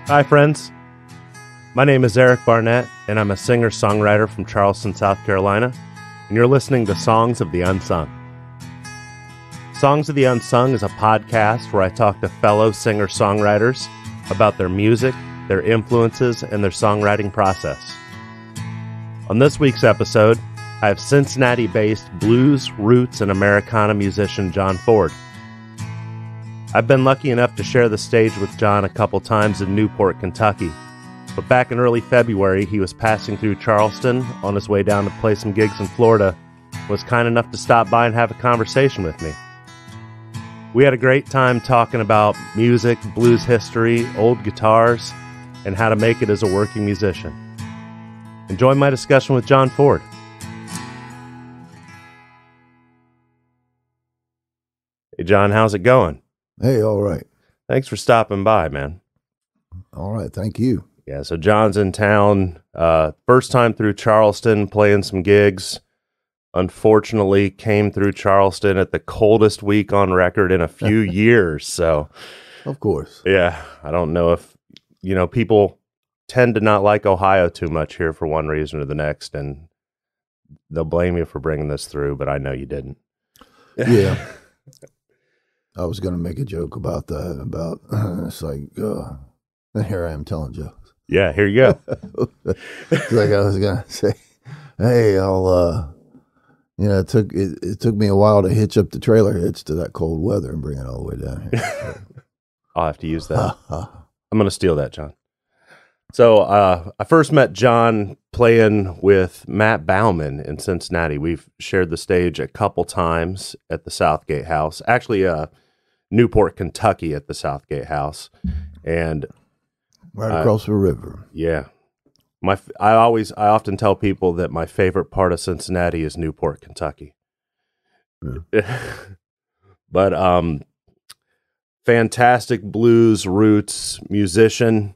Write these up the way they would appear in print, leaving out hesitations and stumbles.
Hi, friends. My name is Eric Barnett, and I'm a singer-songwriter from Charleston, South Carolina, and you're listening to Songs of the Unsung. Songs of the Unsung is a podcast where I talk to fellow singer-songwriters about their music, their influences, and their songwriting process. On this week's episode, I have Cincinnati-based blues, roots, and Americana musician John Ford. I've been lucky enough to share the stage with John a couple times in Newport, Kentucky, but back in early February, he was passing through Charleston on his way down to play some gigs in Florida, was kind enough to stop by and have a conversation with me. We had a great time talking about music, blues history, old guitars, and how to make it as a working musician. Enjoy my discussion with John Ford. Hey, John, how's it going? Hey, all right. Thanks for stopping by, man. All right, thank you. Yeah, so John's in town. First time through Charleston, playing some gigs. Unfortunately, came through Charleston at the coldest week on record in a few years. So, of course. Yeah, I don't know if, people tend to not like Ohio too much here for one reason or the next, and they'll blame you for bringing this through, but I know you didn't. Yeah. I was going to make a joke about that, it's like, here I am telling jokes. Yeah, here you go. It's like I was going to say, hey, it took me a while to hitch up the trailer hitch to that cold weather and bring it all the way down here. I'll have to use that. I'm going to steal that, John. So I first met John playing with Matt Bauman in Cincinnati. We've shared the stage a couple times at the Southgate House. Actually, Newport, Kentucky at the Southgate House. And right across the river. Yeah. I often tell people that my favorite part of Cincinnati is Newport, Kentucky. Yeah. But fantastic blues roots musician,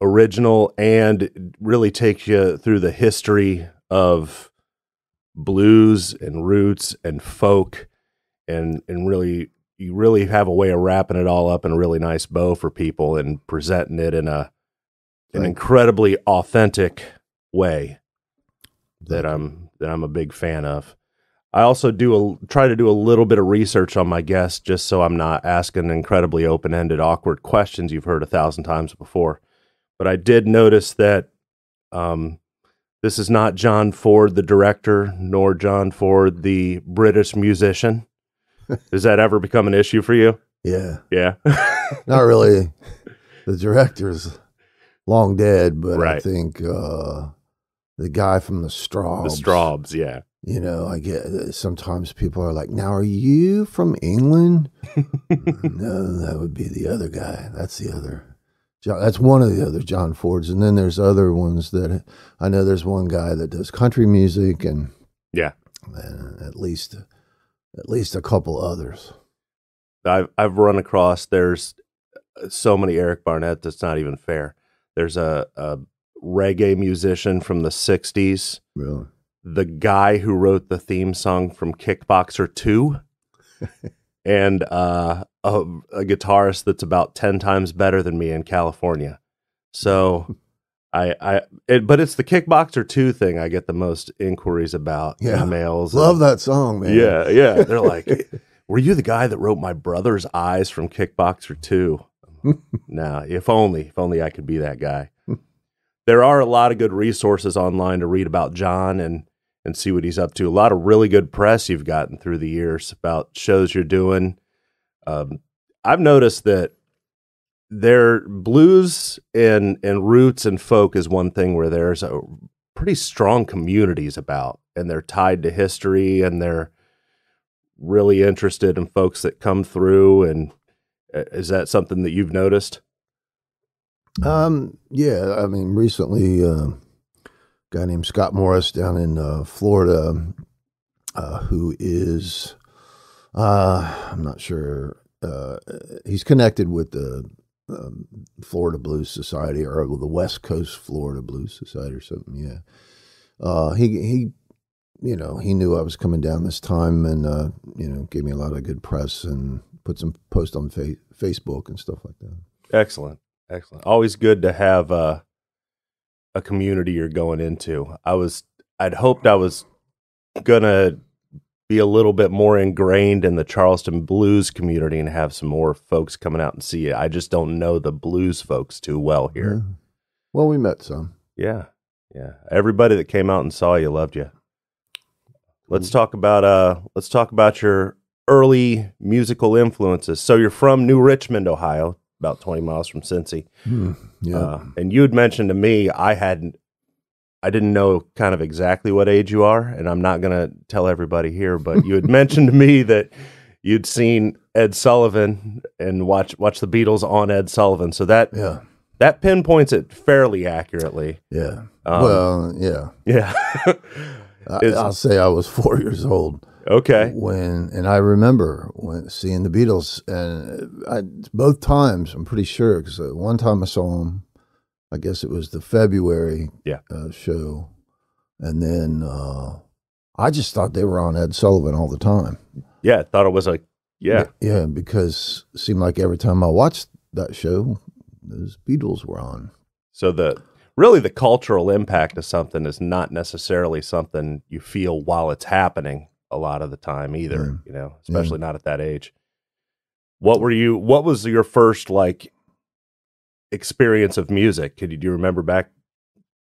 original, and really takes you through the history of blues and roots and folk, and really, you really have a way of wrapping it all up in a really nice bow for people and presenting it in an incredibly authentic way that I'm a big fan of. I also try to do a little bit of research on my guests, just so I'm not asking incredibly open-ended, awkward questions you've heard 1,000 times before. But I did notice that this is not John Ford, the director, nor John Ford, the British musician. Does that ever become an issue for you? Yeah. Yeah. Not really. The director's long dead, but right. I think the guy from the Straubs. The Straubs, yeah. I get sometimes people are like, now, are you from England? No, that would be the other guy. That's the other. That's one of the other John Fords. And then there's other ones that I know there's one guy that does country music and yeah, and at least a couple others. I've run across, there's so many Eric Barnett that's not even fair. There's a reggae musician from the 60s. Really? The guy who wrote the theme song from Kickboxer 2 and a guitarist that's about 10 times better than me in California. So but it's the Kickboxer 2 thing I get the most inquiries about. Yeah. Emails. Love that song, man. Yeah, yeah. They're like, were you the guy that wrote My Brother's Eyes from Kickboxer 2? No, if only I could be that guy. There are a lot of good resources online to read about John and see what he's up to. A lot of really good press you've gotten through the years about shows you're doing. I've noticed that their blues and roots and folk is one thing where there's a pretty strong communities about, and they're tied to history, and they're really interested in folks that come through. And is that something that you've noticed? Yeah, I mean, recently, a guy named Scott Morris down in Florida, who is, I'm not sure, he's connected with the Florida Blues Society, or the West Coast Florida Blues Society or something. Yeah. He knew I was coming down this time, and, gave me a lot of good press and put some posts on Facebook and stuff like that. Excellent. Excellent. Always good to have a community you're going into. I'd hoped I was gonna be a little bit more ingrained in the Charleston blues community and have some more folks coming out and see it. I just don't know the blues folks too well here. Yeah. Well, we met some. Yeah. Everybody that came out and saw you loved you. Let's talk about your early musical influences. So you're from New Richmond, Ohio, about 20 miles from Cincy. Yeah. And you had mentioned to me, I didn't know kind of exactly what age you are, and I'm not going to tell everybody here, but you had mentioned to me that you'd seen Ed Sullivan and watch the Beatles on Ed Sullivan. So that pinpoints it fairly accurately. Yeah. Yeah. I'll say I was 4 years old. Okay. And I remember seeing the Beatles, and both times I'm pretty sure, because one time I saw them, I guess it was the February show, and then I just thought they were on Ed Sullivan all the time. Yeah, thought it was yeah, because it seemed like every time I watched that show, those Beatles were on. So the cultural impact of something is not necessarily something you feel while it's happening a lot of the time either, especially not at that age. What was your first experience of music? Do you remember back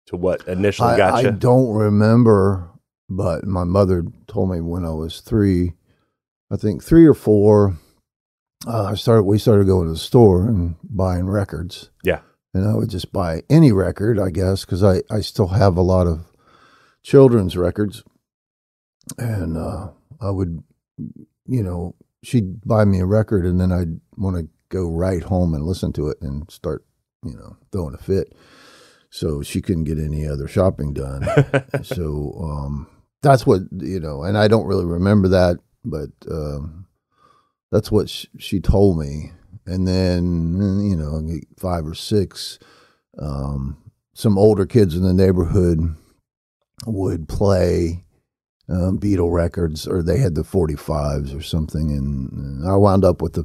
to what initially got you? I don't remember, but my mother told me when I was 3 or 4, we started going to the store and buying records. Yeah. And I would just buy any record, I guess, because I still have a lot of children's records. And I would, she'd buy me a record, and then I'd want to go right home and listen to it and start, throwing a fit. So she couldn't get any other shopping done. So that's what, and I don't really remember that, but that's what she told me. And then, 5 or 6, some older kids in the neighborhood would play Beatle records, or they had the 45s or something. And I wound up with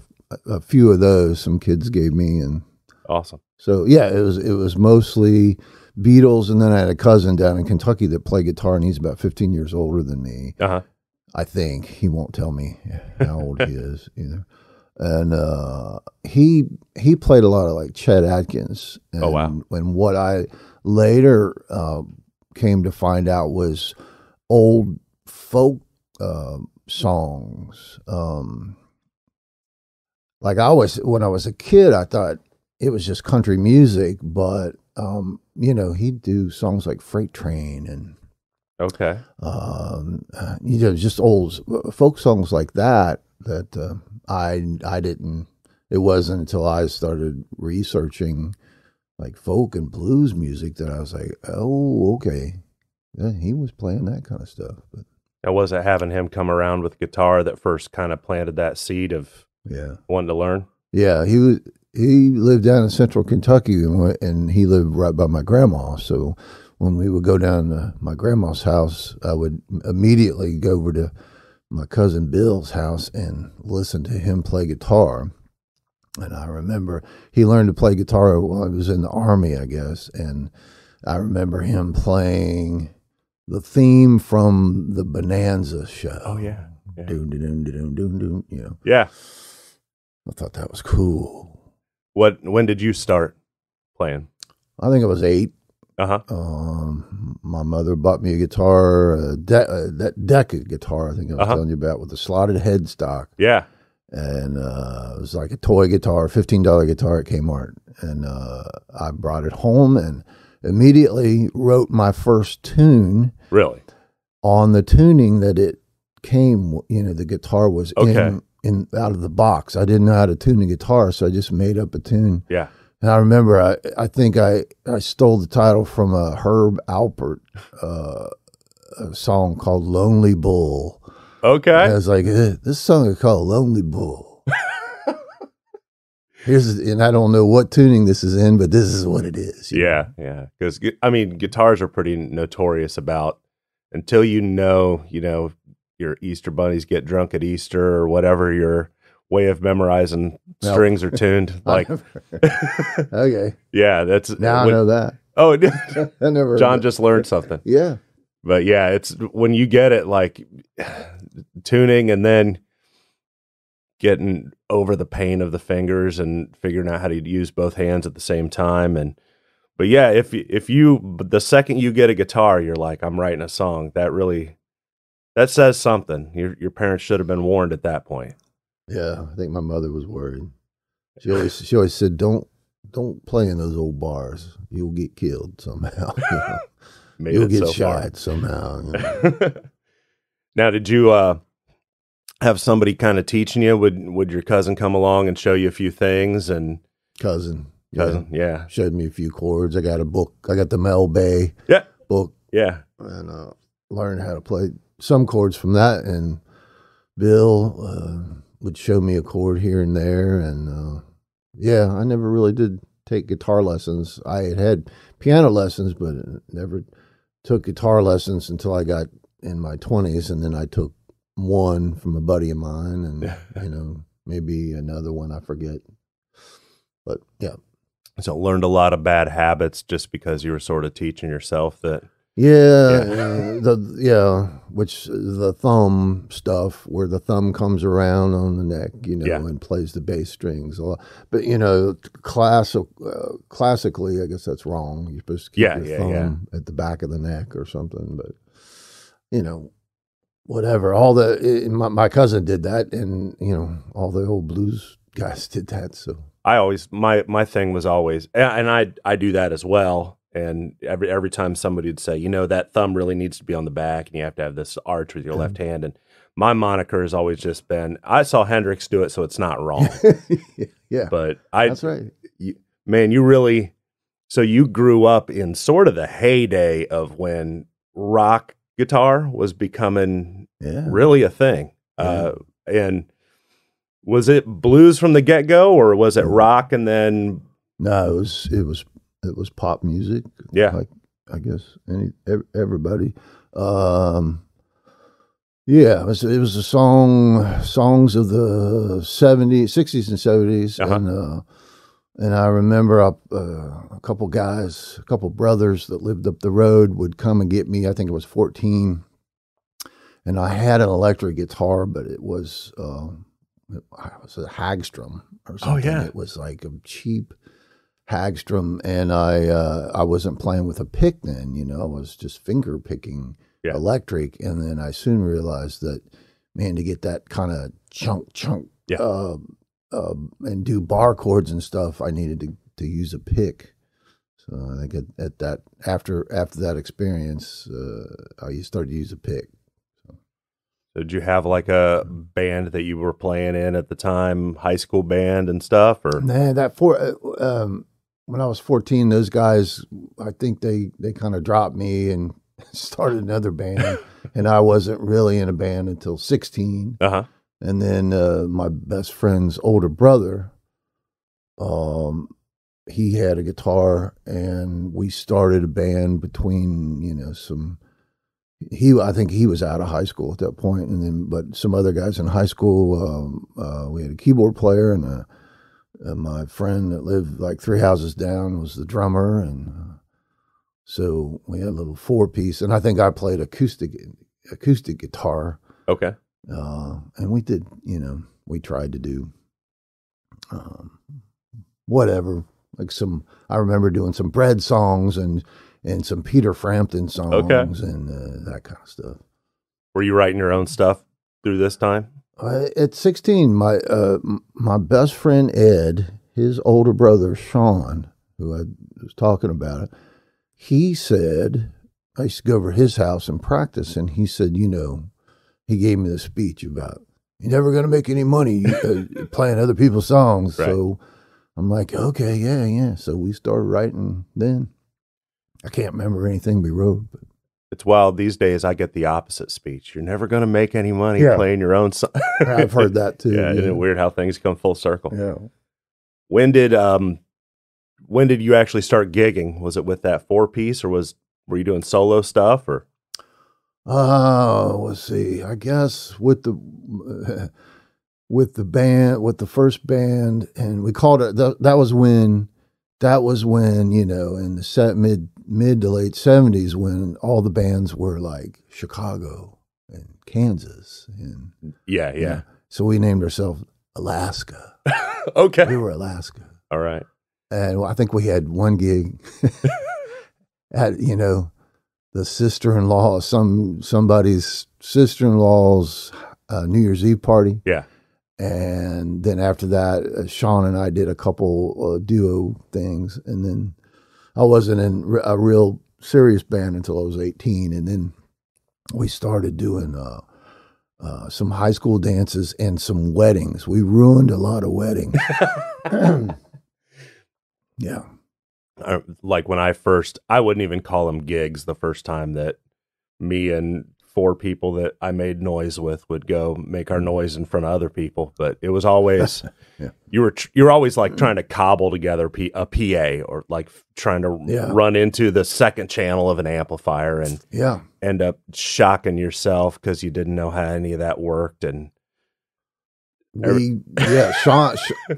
a few of those some kids gave me. And awesome. So, yeah, it was mostly Beatles. And then I had a cousin down in Kentucky that played guitar, and he's about 15 years older than me. Uh-huh. I think. He won't tell me how old he is either. And he played a lot of Chet Atkins. And, oh, wow. And what I later came to find out was old folk songs. When I was a kid, I thought it was just country music, but he'd do songs like Freight Train and okay, just old folk songs like that. I didn't. It wasn't until I started researching folk and blues music that I was like, oh, okay, yeah, he was playing that kind of stuff. But now, was it having him come around with guitar that first kind of planted that seed of wanting to learn? Yeah, he lived down in central Kentucky, and he lived right by my grandma. So when we would go down to my grandma's house, I would immediately go over to my cousin Bill's house and listen to him play guitar. And I remember he learned to play guitar while he was in the Army, I guess. And I remember him playing the theme from the Bonanza show. Oh, yeah. Doom, doom, doom, doom, doom, Yeah. I thought that was cool. When did you start playing? I think I was 8. Uh-huh. My mother bought me a guitar, that Decca guitar I think I was telling you about, with a slotted headstock. Yeah. And it was like a toy guitar, $15 guitar at Kmart. And I brought it home and immediately wrote my first tune. Really? On the tuning that it came, the guitar was in out of the box. I didn't know how to tune the guitar, so I just made up a tune. Yeah. And I remember, I think I stole the title from a Herb Alpert a song called Lonely Bull. Okay. And I was like, this song is called Lonely Bull. And I don't know what tuning this is in, but this is what it is. Yeah, yeah. Because, guitars are pretty notorious about, until your Easter bunnies get drunk at Easter, or whatever way of memorizing strings are tuned. Like, okay, yeah, that's now I know that. Oh, I never. John just learned something. Yeah, but yeah, it's when you get it, like tuning and then getting over the pain of the fingers and figuring out how to use both hands at the same time. But yeah, if the second you get a guitar, you're like, I'm writing a song. That says something. Your parents should have been warned at that point. Yeah, I think my mother was worried. She always said, "Don't play in those old bars. You'll get killed somehow. You'll get shot somehow." Now, did you have somebody kind of teaching you? Would your cousin come along and show you a few things? And cousin, yeah, showed me a few chords. I got a book. I got the Mel Bay book. Yeah, and learned how to play some chords from that. And Bill would show me a chord here and there. And yeah, I never really did take guitar lessons. I had piano lessons, but never took guitar lessons until I got in my 20s, and then I took one from a buddy of mine, and maybe another one, I forget. But yeah. So learned a lot of bad habits just because you were sort of teaching yourself that. Which the thumb stuff, where the thumb comes around on the neck, and plays the bass strings a lot. But classically, I guess that's wrong. You're supposed to keep your thumb at the back of the neck or something. But whatever. My cousin did that, and all the old blues guys did that. So I always my thing was always, and I do that as well. And every time somebody would say, that thumb really needs to be on the back, and you have to have this arch with your left hand. And my moniker has always just been, I saw Hendrix do it, so it's not wrong. Yeah, but that's right. So you grew up in sort of the heyday of when rock guitar was becoming really a thing. And was it blues from the get-go, or was it rock and then? No, it was pop music. Yeah. Like, I guess everybody. It was the songs of the 60s and 70s. And I remember a couple brothers that lived up the road would come and get me. I think it was 14. And I had an electric guitar, but it was a Hagstrom or something. Oh, yeah. It was like a cheap Hagstrom, and I wasn't playing with a pick then, I was just finger picking electric. And then I soon realized that, man, to get that kind of chunk and do bar chords and stuff, I needed to use a pick. So I think at that after that experience, I started to use a pick. So did you have like a band that you were playing in at the time, high school band and stuff, or? Nah, when I was 14, those guys, I think they kind of dropped me and started another band, and I wasn't really in a band until 16. And then my best friend's older brother, he had a guitar, and we started a band between, I think he was out of high school at that point, but some other guys in high school, we had a keyboard player, and my friend that lived like 3 houses down was the drummer, and so we had a little 4-piece, and I think I played acoustic guitar. Okay. And we did, we tried to do whatever, like I remember doing some Bread songs and some Peter Frampton songs and that kind of stuff. Were you writing your own stuff through this time? At 16, my best friend Ed, his older brother Sean, who I was talking about it, he said, I used to go over to his house and practice, and he said, he gave me this speech about, you're never going to make any money playing other people's songs. Right. So I'm like, okay, yeah. So we started writing then. I can't remember anything we wrote, but. It's wild these days. I get the opposite speech. You're never going to make any money playing your own song. I've heard that too. Isn't it weird how things come full circle? Yeah. When did you actually start gigging? Was it with that 4-piece, or were you doing solo stuff, or? Let's see. I guess with the with the first band, and we called it. That was when, you know, in the mid to late '70s, when all the bands were like Chicago and Kansas, and Yeah. you know, so we named ourselves Alaska. Okay. We were Alaska. All right. And I think we had one gig at, you know, the somebody's sister-in-law's New Year's Eve party. Yeah. And then after that, Sean and I did a couple duo things. And then I wasn't in a real serious band until I was 18. And then we started doing some high school dances and some weddings. We ruined a lot of weddings. Yeah. Like when I wouldn't even call them gigs the first time that me and 4 people that I made noise with would go make our noise in front of other people. But it was always, yeah. You're always like trying to cobble together a PA, or like trying to run into the second channel of an amplifier and end up shocking yourself because you didn't know how any of that worked. And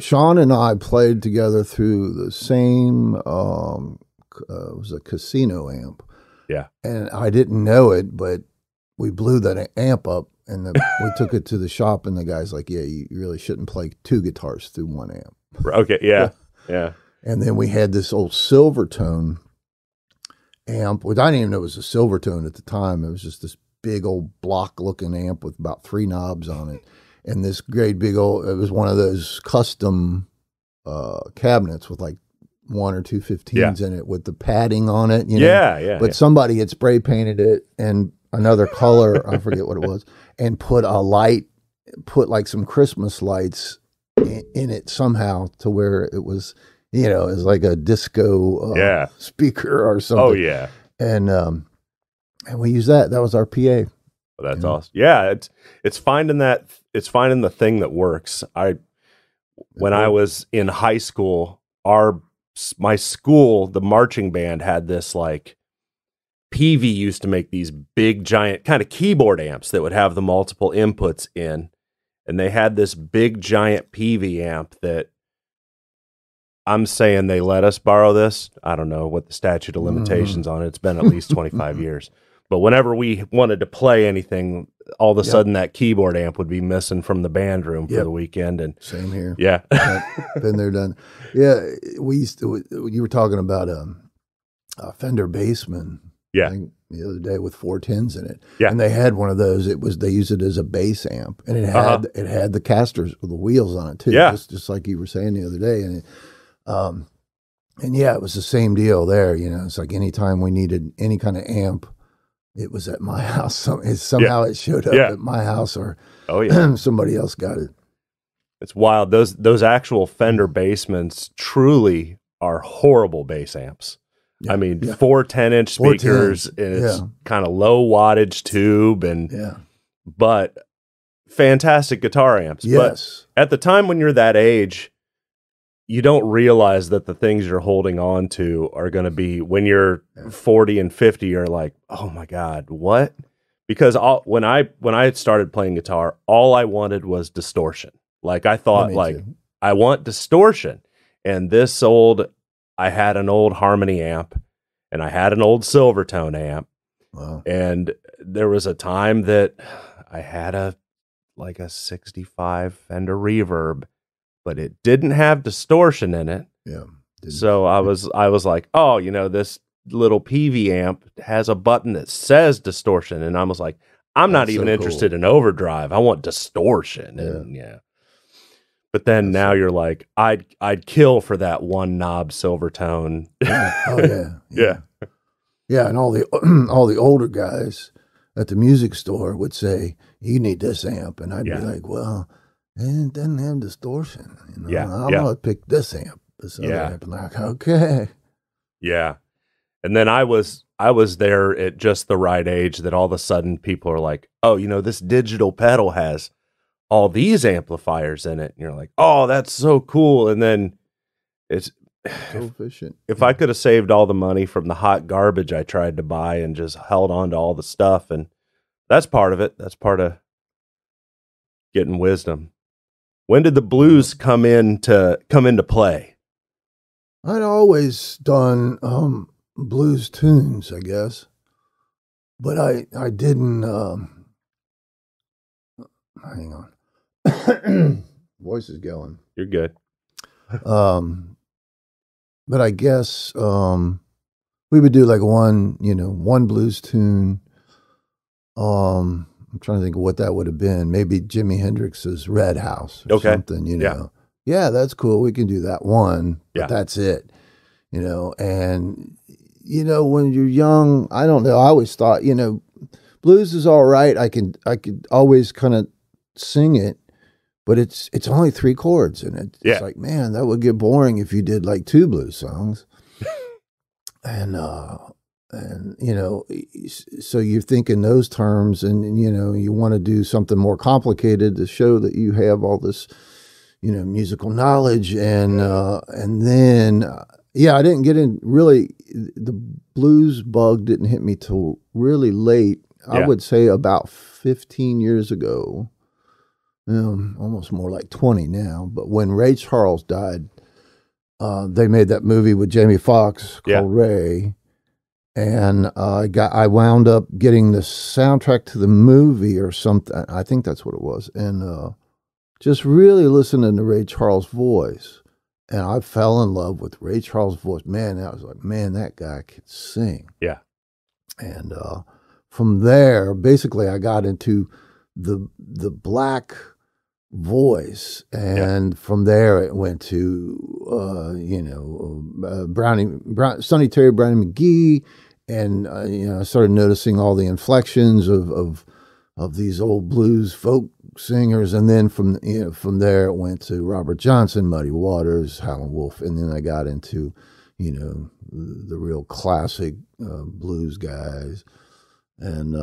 Sean and I played together through the same it was a casino amp. Yeah. And I didn't know it, but we blew that amp up, and we took it to the shop, and the guy's like, yeah, you really shouldn't play 2 guitars through 1 amp. Okay, yeah. And then we had this old Silvertone amp, which I didn't even know it was a Silvertone at the time. It was just this big old block-looking amp with about 3 knobs on it. And this great big old, it was one of those custom cabinets with like 1 or 2 15s in it with the padding on it. You know? But somebody had spray painted it and another color, I forget what it was, and put like some Christmas lights in it somehow to where it was, you know, it was like a disco speaker or something. Oh, yeah. And we used that. That was our PA. Well, that's awesome. Yeah, it's finding the thing that works. When I was in high school, my school, the marching band, had this like PV used to make these big giant kind of keyboard amps that would have the multiple inputs in, and they had this big giant PV amp that I'm saying they let us borrow this. I don't know what the statute of limitations on it. It's been at least 25 years. But whenever we wanted to play anything, all of a sudden that keyboard amp would be missing from the band room for the weekend. And same here. Yeah. Been there, done. Yeah. You were talking about a Fender Bassman. Yeah. The other day with 410s in it. Yeah. And they had one of those. They used it as a bass amp, and it had the casters with the wheels on it too. Yeah. Just like you were saying the other day. And it was the same deal there. You know, it's like anytime we needed any kind of amp, it was at my house. Somehow it showed up at my house, or somebody else got it. It's wild. Those actual Fender Bassmans truly are horrible bass amps. Yeah, I mean, 4 10-inch speakers, and it's kind of low wattage tube, but fantastic guitar amps. Yes. But at the time when you're that age, you don't realize that the things you're holding on to are going to be, when you're 40 and 50, you're like, oh my God, what? Because when I started playing guitar, all I wanted was distortion. Like I thought, I want distortion. And I had an old Harmony amp, and I had an old Silvertone amp. Wow. And there was a time that I had a 65 Fender Reverb, but it didn't have distortion in it. Yeah. So I was like, oh, you know, this little PV amp has a button that says distortion, and I was like, I'm not even interested in overdrive. I want distortion. And But then now you're like, I'd kill for that one knob Silvertone. Yeah, and all the older guys at the music store would say, you need this amp, and I'd be like, well, it doesn't have distortion. You know? I'm gonna pick this amp, this other amp, and like, okay. Yeah. And then I was there at just the right age that all of a sudden people are like, oh, you know, this digital pedal has all these amplifiers in it. And you're like, oh, that's so cool. And then it's so efficient. If I could have saved all the money from the hot garbage I tried to buy and just held on to all the stuff, and that's part of it. That's part of getting wisdom. When did the blues come into play? I'd always done blues tunes, I guess, but I didn't. Hang on, voice is going. You're good. But I guess we would do like one blues tune. I'm trying to think of what that would have been. Maybe Jimi Hendrix's Red House or something, Yeah, that's cool. We can do that one, but that's it, And, when you're young, I don't know. I always thought, blues is all right. I could always kind of sing it, but it's only 3 chords, and it's like, man, that would get boring if you did like 2 blues songs. And so you're thinking those terms, and you want to do something more complicated to show that you have all this, musical knowledge, and then I didn't get in really. The blues bug didn't hit me till really late. I would say about 15 years ago, almost more like 20 now. But when Ray Charles died, they made that movie with Jamie Foxx called Ray. And I wound up getting the soundtrack to the movie or something. I think that's what it was. And just really listening to Ray Charles' voice. And I fell in love with Ray Charles' voice. Man, I was like, man, that guy can sing. Yeah. And from there, basically, I got into the black voice, and from there it went to Sonny Terry, Brownie McGee, and I started noticing all the inflections of these old blues folk singers, and then from there it went to Robert Johnson, Muddy Waters, Howlin' Wolf, and then I got into the real classic blues guys, and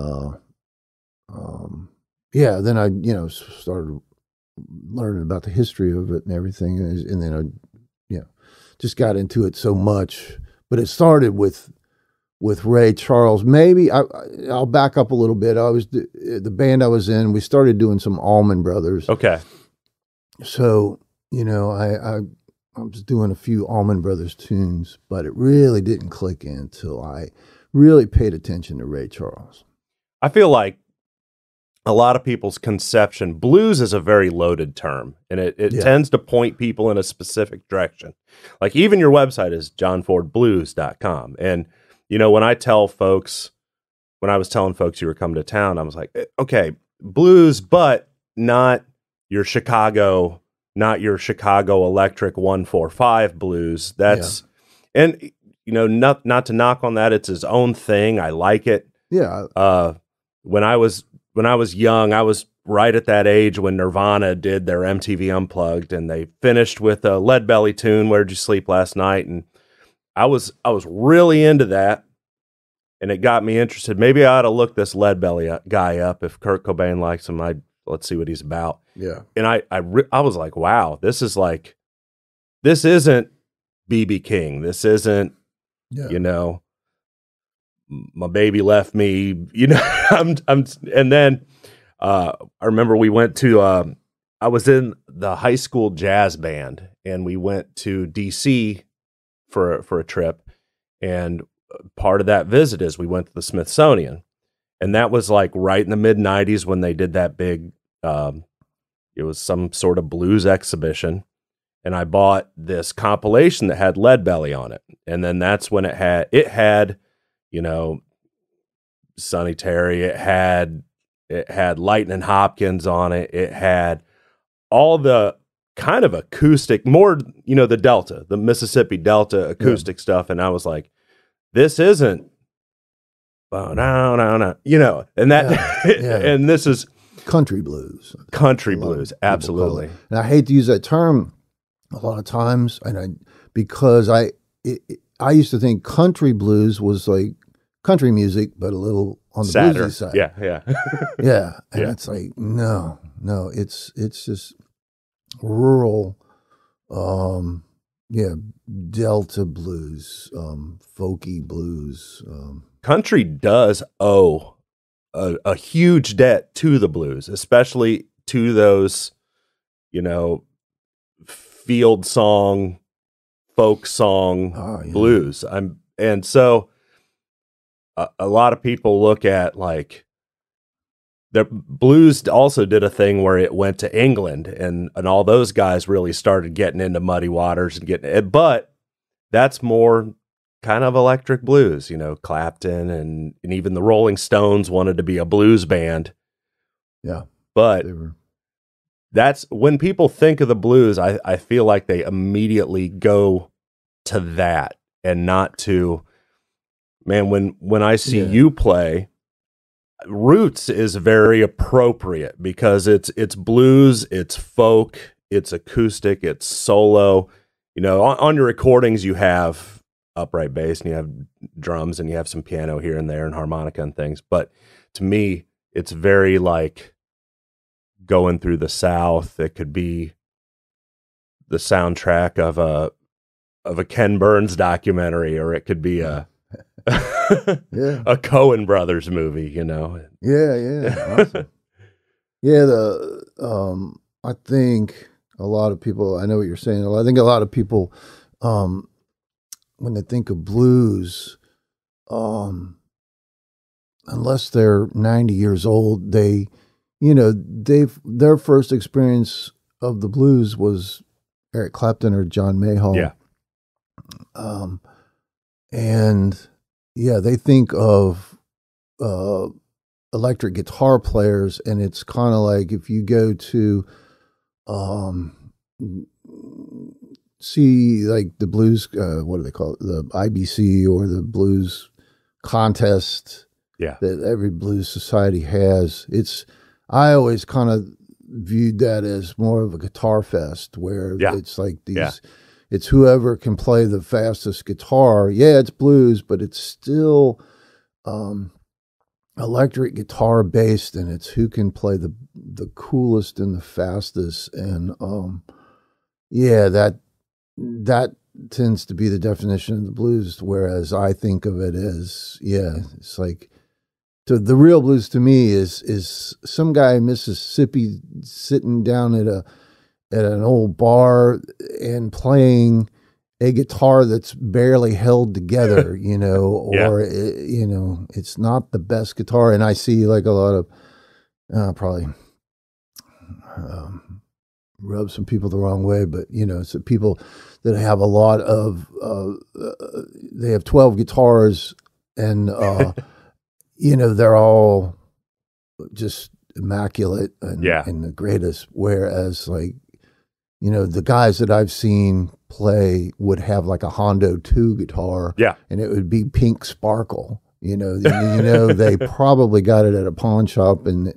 then I started learning about the history of it and everything, and then I just got into it so much. But it started with Ray Charles. Maybe I'll back up a little bit. I was the band I was in. We started doing some Allman Brothers. Okay. So I was doing a few Allman Brothers tunes, but it really didn't click in until I really paid attention to Ray Charles. I feel like a lot of people's conception, blues is a very loaded term, and it tends to point people in a specific direction. Like even your website is johnfordblues.com. And, when I was telling folks you were coming to town, I was like, okay, blues, but not your Chicago electric 145 blues. That's, and, not to knock on that. It's his own thing. I like it. Yeah. When I was young, I was right at that age when Nirvana did their MTV Unplugged, and they finished with a Lead Belly tune, "Where'd You Sleep Last Night?" And I was really into that, and it got me interested. Maybe I ought to look this Lead Belly guy up. If Kurt Cobain likes him, let's see what he's about. Yeah. And I was like, wow, this isn't B.B. King. This isn't, my baby left me, and then I remember we went to I was in the high school jazz band, and we went to DC for a trip, and part of that visit is we went to the Smithsonian, and that was like right in the mid-90s when they did that big it was some sort of blues exhibition, and I bought this compilation that had Lead Belly on it, and then that's when it had Sonny Terry, it had Lightning Hopkins on it. It had all the kind of acoustic, more, the Mississippi Delta acoustic stuff. And I was like, this isn't, and that, and this is country blues. Absolutely. And I hate to use that term a lot of times, because I used to think country blues was like country music, but a little on the sadder. bluesy side. Yeah. Yeah. And it's like, no, it's just rural, Delta blues, folky blues. Country does owe a huge debt to the blues, especially to those you know, field song, folk song, blues. And so a lot of people look at like the blues also did a thing where it went to England and all those guys really started getting into Muddy Waters and getting it, but that's more kind of electric blues, you know, Clapton and even the Rolling Stones wanted to be a blues band. Yeah. But that's when people think of the blues, I feel like they immediately go to that and not to, man, when I see you play, Roots is very appropriate because it's blues, it's folk, it's acoustic, it's solo. You know, on your recordings you have upright bass and you have drums and you have some piano here and there and harmonica and things. But to me, it's very like going through the South. It could be the soundtrack of a Ken Burns documentary, or it could be a Coen Brothers movie, you know. Awesome. I think a lot of people, I know what you're saying. I think a lot of people, when they think of blues, unless they're 90 years old, their first experience of the blues was Eric Clapton or John Mayall. Yeah. They think of electric guitar players, and it's kind of like if you go to see like the blues, what do they call it, the IBC or the blues contest that every blues society has. I always kind of viewed that as more of a guitar fest where it's like these, it's whoever can play the fastest guitar. Yeah, it's blues, but it's still electric guitar based, and it's who can play the coolest and the fastest. And that tends to be the definition of the blues, whereas I think of it as, it's like, the real blues to me is some guy in Mississippi sitting down at an old bar and playing a guitar that's barely held together, you know, or it's not the best guitar. And I see like a lot of probably rub some people the wrong way, but you know, it's people that have a lot of they have 12 guitars and you know, they're all just immaculate and the greatest. Whereas, like, you know, the guys that I've seen play would have like a Hondo 2 guitar, and it would be pink sparkle. You know, they probably got it at a pawn shop, and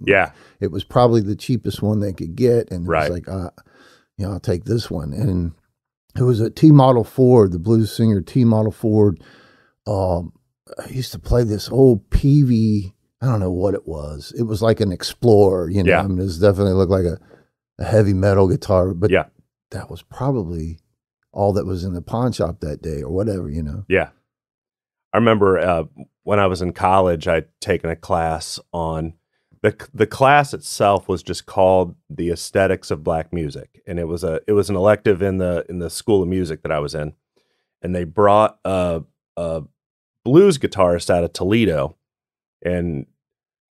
it was probably the cheapest one they could get, and it was like, I'll take this one. And it was a T Model Ford, the blues singer T Model Ford. I used to play this old Peavey, I don't know what it was. It was like an Explorer, you know. I mean, it definitely looked like a heavy metal guitar, but that was probably all that was in the pawn shop that day or whatever, you know. Yeah. I remember when I was in college, I'd taken a class on, the class itself was just called The Aesthetics of Black Music. And it was an elective in the School of Music that I was in. And they brought a blues guitarist out of Toledo, and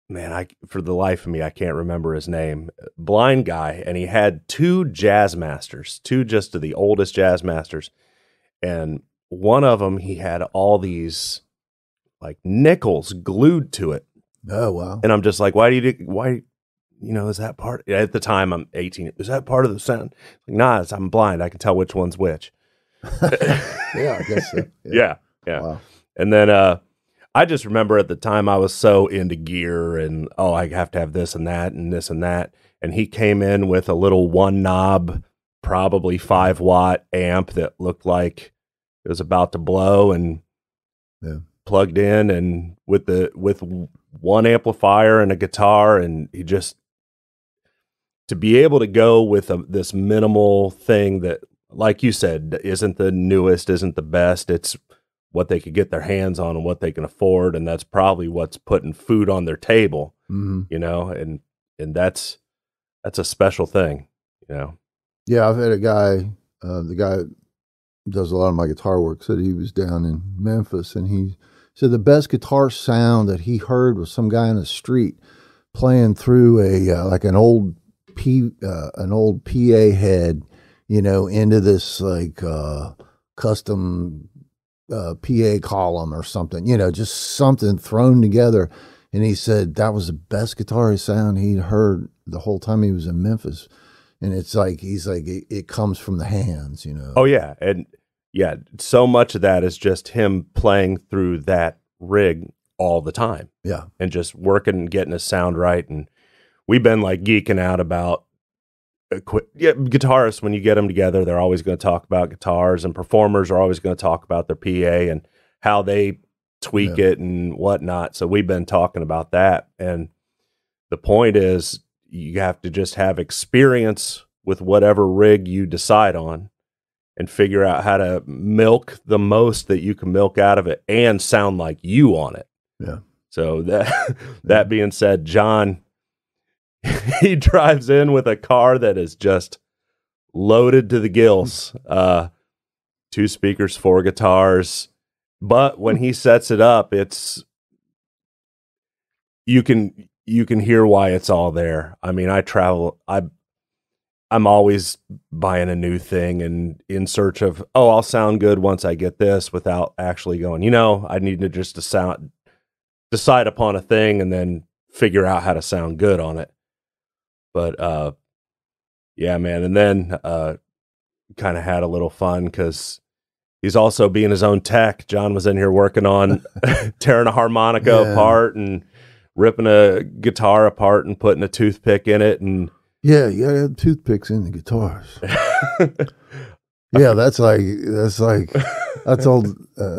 man, for the life of me, I can't remember his name. Blind guy, and he had 2 jazz masters, 2 just of the oldest jazz masters, and one of them he had all these like nickels glued to it. Oh wow! And I'm just like, why, you know, is that part? At the time, I'm 18. Is that part of the sound? Like, nah, I'm blind. I can tell which one's which. I guess so. Yeah. Wow. And then I just remember at the time I was so into gear and, I have to have this and that and this and that. And he came in with a little 1 knob, probably 5-watt amp that looked like it was about to blow, and plugged in, and with 1 amplifier and a guitar. And he just, to be able to go with this minimal thing that, like you said, isn't the newest, isn't the best. It's what they could get their hands on and what they can afford, and that's probably what's putting food on their table, you know, and that's a special thing, you know. Yeah, I've had a guy, the guy who does a lot of my guitar work, said he was down in Memphis, and he said the best guitar sound that he heard was some guy in the street playing through a like an old PA head, into this like custom PA column or something, just something thrown together. And he said that was the best guitar sound he'd heard the whole time he was in Memphis. And it's like, he's like, it comes from the hands, Oh, yeah. And yeah, so much of that is just him playing through that rig all the time. Yeah. And just working and getting his sound right. And we've been like geeking out about guitarists. When you get them together, they're always going to talk about guitars, and performers are always going to talk about their PA and how they tweak it and whatnot. So we've been talking about that. And the point is, you have to just have experience with whatever rig you decide on and figure out how to milk the most that you can milk out of it and sound like you on it. Yeah. So that being said, John, he drives in with a car that is just loaded to the gills. 2 speakers, 4 guitars. But when he sets it up, you can hear why it's all there. I mean, I'm always buying a new thing and in search of, I'll sound good once I get this, without actually going, I need to just decide upon a thing and then figure out how to sound good on it. But yeah, man. And then kind of had a little fun because he's also being his own tech. John was in here working on tearing a harmonica apart and ripping a guitar apart and putting a toothpick in it. And yeah, you gotta have toothpicks in the guitars. Yeah, that's like I told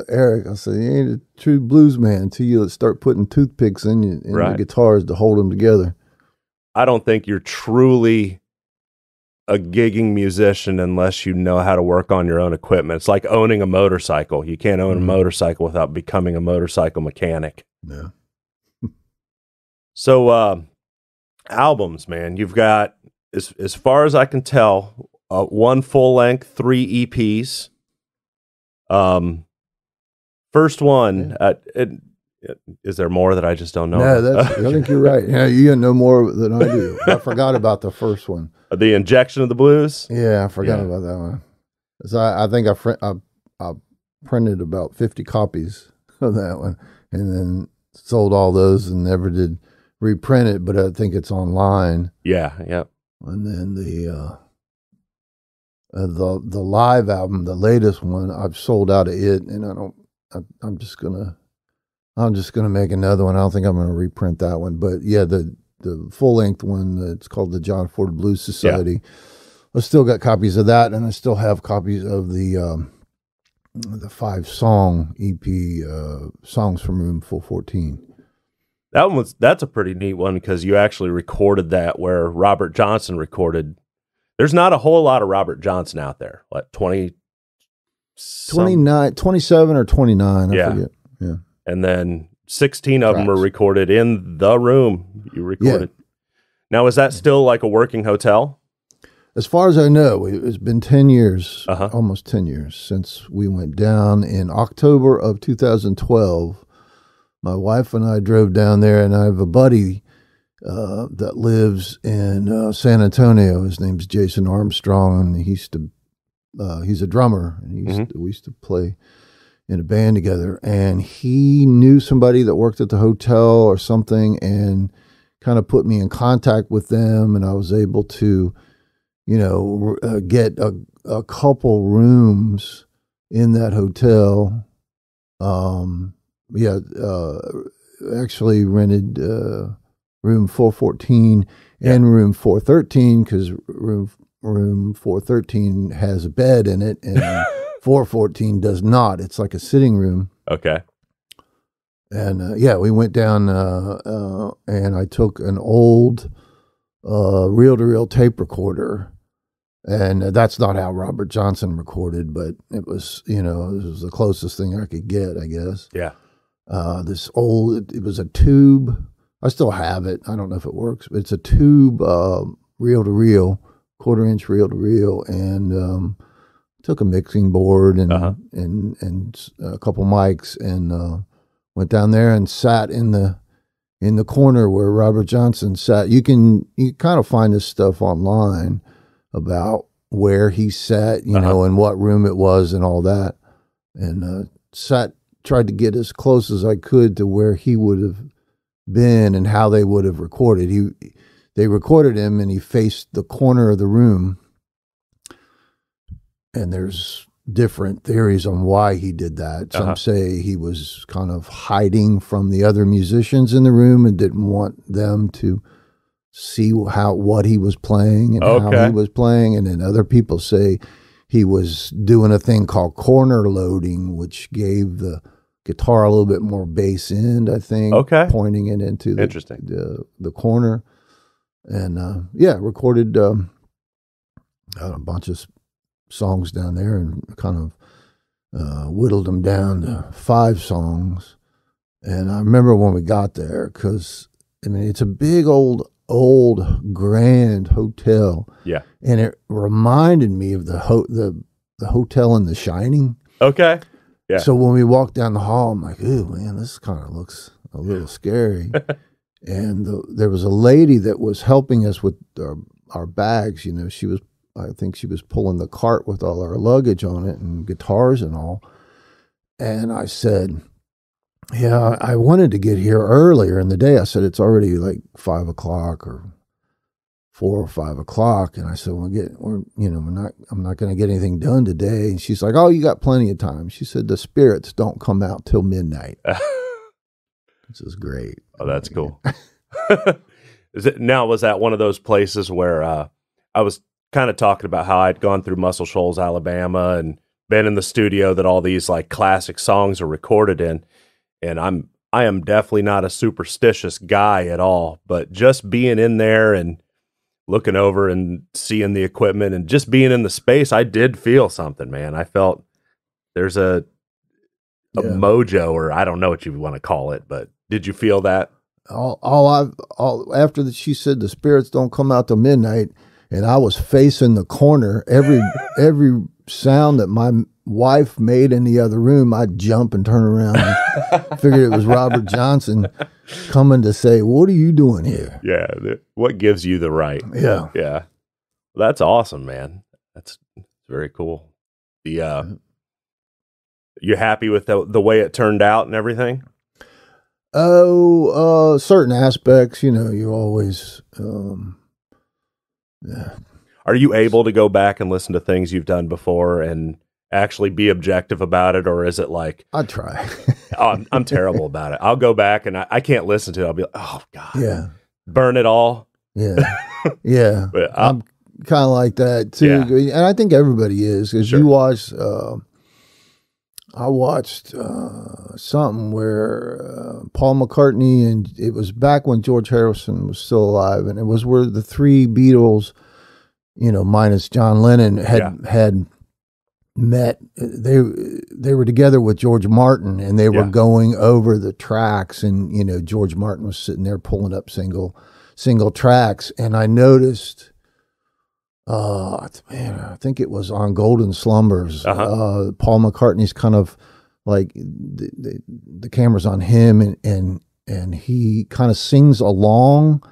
Eric, I said, you ain't a true blues man until you start putting toothpicks in the guitars to hold them together. I don't think you're truly a gigging musician unless you know how to work on your own equipment. It's like owning a motorcycle. You can't own a motorcycle without becoming a motorcycle mechanic. Yeah. So, albums, man, you've got, as far as I can tell, 1 full length, 3 EPs. First one, is there more that I just don't know? No, I think you're right. Yeah, you know more than I do. I forgot about the first one. The Injection of the Blues? Yeah, I forgot about that one. So I think I printed about 50 copies of that one, and then sold all those and never did reprint it, but I think it's online. Yeah, yeah. And then the live album, the latest one, I've sold out of it, and I'm just gonna make another one. I don't think I'm gonna reprint that one, but yeah, the full length one, it's called the John Ford Blues Society. Yeah. I still got copies of that, and I still have copies of the 5-song EP, Songs from Room 414. That's a pretty neat one because you actually recorded that where Robert Johnson recorded. There's not a whole lot of Robert Johnson out there, like 27 or 29, I forget. Yeah. And then 16 of them were recorded in the room you recorded. Yeah. Now, is that still like a working hotel? As far as I know, it's been 10 years, almost 10 years since we went down. In October of 2012, my wife and I drove down there, and I have a buddy that lives in San Antonio. His name's Jason Armstrong, and he's a drummer, and we used to play in a band together. And he knew somebody that worked at the hotel or something, and kind of put me in contact with them, and I was able to, get a couple rooms in that hotel. Actually rented room 414 and room 413 because room 413 has a bed in it and 414 does not. It's like a sitting room. Okay. And we went down and I took an old reel-to-reel tape recorder. And that's not how Robert Johnson recorded, but it was, it was the closest thing I could get, I guess. Yeah. It was a tube. I still have it. I don't know if it works, but it's a tube reel-to-reel quarter-inch reel-to-reel, and took a mixing board and a couple mics, and went down there and sat in the corner where Robert Johnson sat. You kind of find this stuff online about where he sat, you know, and what room it was and all that, and tried to get as close as I could to where he would have been and how they would have recorded. They recorded him, and he faced the corner of the room, and there's different theories on why he did that. Some say he was kind of hiding from the other musicians in the room and didn't want them to see what he was playing and how he was playing. And then other people say he was doing a thing called corner loading, which gave the guitar a little bit more bass end, I think, pointing it into the corner. And recorded a bunch of songs down there, and kind of whittled them down to 5 songs. And I remember when we got there, because I mean, it's a big old grand hotel. Yeah, and it reminded me of the hotel in The Shining. Okay, yeah. So when we walked down the hall, I'm like, "Ooh, man, this kind of looks a little scary." And there was a lady that was helping us with our bags. You know, I think she was pulling the cart with all our luggage on it and guitars and all. And I said, yeah, I wanted to get here earlier in the day. I said, it's already like 5 o'clock or 4 or 5 o'clock. And I said, I'm not going to get anything done today. And she's like, oh, you got plenty of time. She said, the spirits don't come out till midnight. This is great. Oh, that's cool. Was that one of those places where I was kind of talking about how I'd gone through Muscle Shoals, Alabama, and been in the studio that all these like classic songs are recorded in. And I am definitely not a superstitious guy at all, but just being in there and looking over and seeing the equipment and just being in the space, I did feel something, man. I felt there's a mojo, or I don't know what you want to call it, but did you feel that? After she said the spirits don't come out till midnight, and I was facing the corner, every sound that my wife made in the other room, I'd jump and turn around and figured it was Robert Johnson coming to say, what are you doing here? Yeah. What gives you the right? Yeah. Yeah. Well, that's awesome, man. That's very cool. You happy with the way it turned out and everything? Oh, certain aspects, you always, yeah. Are you able to go back and listen to things you've done before and actually be objective about it, or is it like I try? I'm terrible about it. I'll go back and I can't listen to it. I'll be like, oh God, yeah, burn it all. Yeah, yeah. But I'm kind of like that too, and I think everybody is, because you watch. I watched something where Paul McCartney, and it was back when George Harrison was still alive, and it was where the 3 Beatles, minus John Lennon, had met. They were together with George Martin, and they were going over the tracks, and George Martin was sitting there pulling up single tracks, and I noticed. I think it was on Golden Slumbers. Paul McCartney's kind of like the camera's on him, and he kind of sings along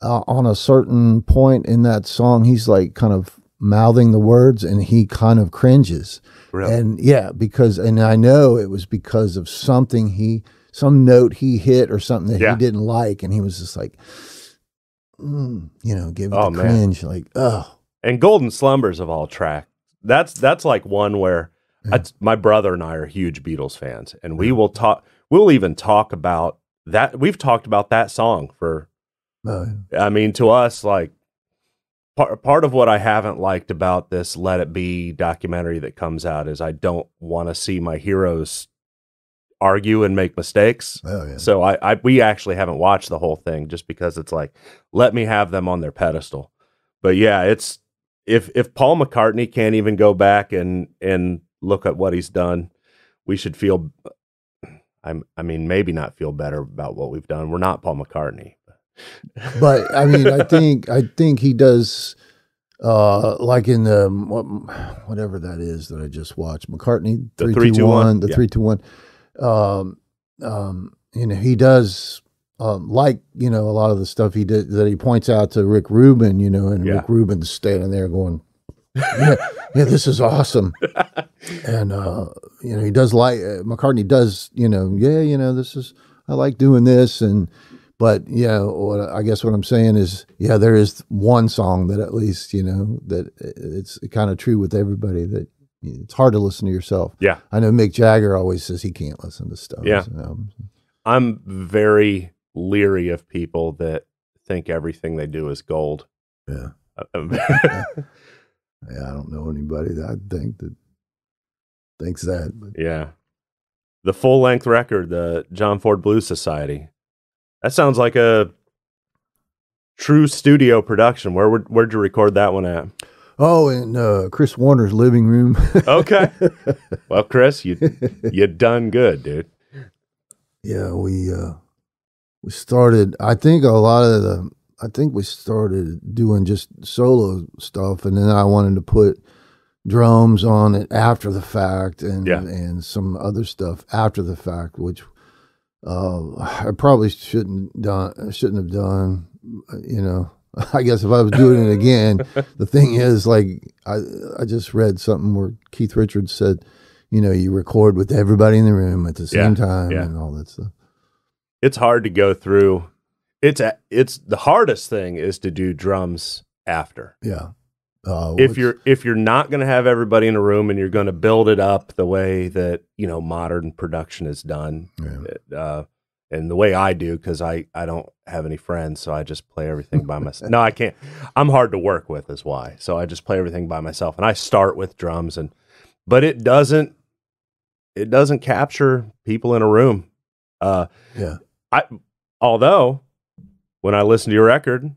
on a certain point in that song. He's like kind of mouthing the words, and he kind of cringes. Really? And I know it was because of some note he hit or something that he didn't like, and he was just like, give it the cringe, like, oh. And Golden Slumbers of all tracks, that's like one where my brother and I are huge Beatles fans, and we'll even talk about that. We've talked about that song for, I mean, to us, like part of what I haven't liked about this Let It Be documentary that comes out is I don't want to see my heroes argue and make mistakes. So we actually haven't watched the whole thing just because it's like, let me have them on their pedestal. But yeah, it's, If Paul McCartney can't even go back and look at what he's done, we should feel, I mean, maybe not feel better about what we've done. We're not Paul McCartney. But I mean, I think he does Like in the whatever that is that I just watched, McCartney, The 3-2-1, the 3-2-1. He does like a lot of the stuff he did that he points out to Rick Rubin, and Rick Rubin's standing there going, yeah, this is awesome, and he does like McCartney does, this is I like doing this But I guess what I'm saying is, there is one song that at least that it's kind of true with everybody that it's hard to listen to yourself. Yeah, I know Mick Jagger always says he can't listen to stuff. Yeah, I'm very leery of people that think everything they do is gold. Yeah, I don't know anybody that I think that thinks that. But. Yeah, the full length record, the John Ford Blues Society. That sounds like a true studio production. Where'd you record that one at? Oh, in Chris Warner's living room. Okay. Well, Chris, you done good, dude. Yeah, we started. I think we started doing just solo stuff, and then I wanted to put drums on it after the fact, and some other stuff after the fact, which. I probably shouldn't have done. I guess if I was doing it again, the thing is, like, I just read something where Keith Richards said, you record with everybody in the room at the same time and all that stuff. It's hard to go through. It's the hardest thing is to do drums after. Yeah. If you're not going to have everybody in a room and you're going to build it up the way that modern production is done, and the way I do, because I don't have any friends, so I just play everything by myself. No, I can't. I'm hard to work with, is why. So I just play everything by myself, and I start with drums, but it doesn't capture people in a room. Although when I listen to your record,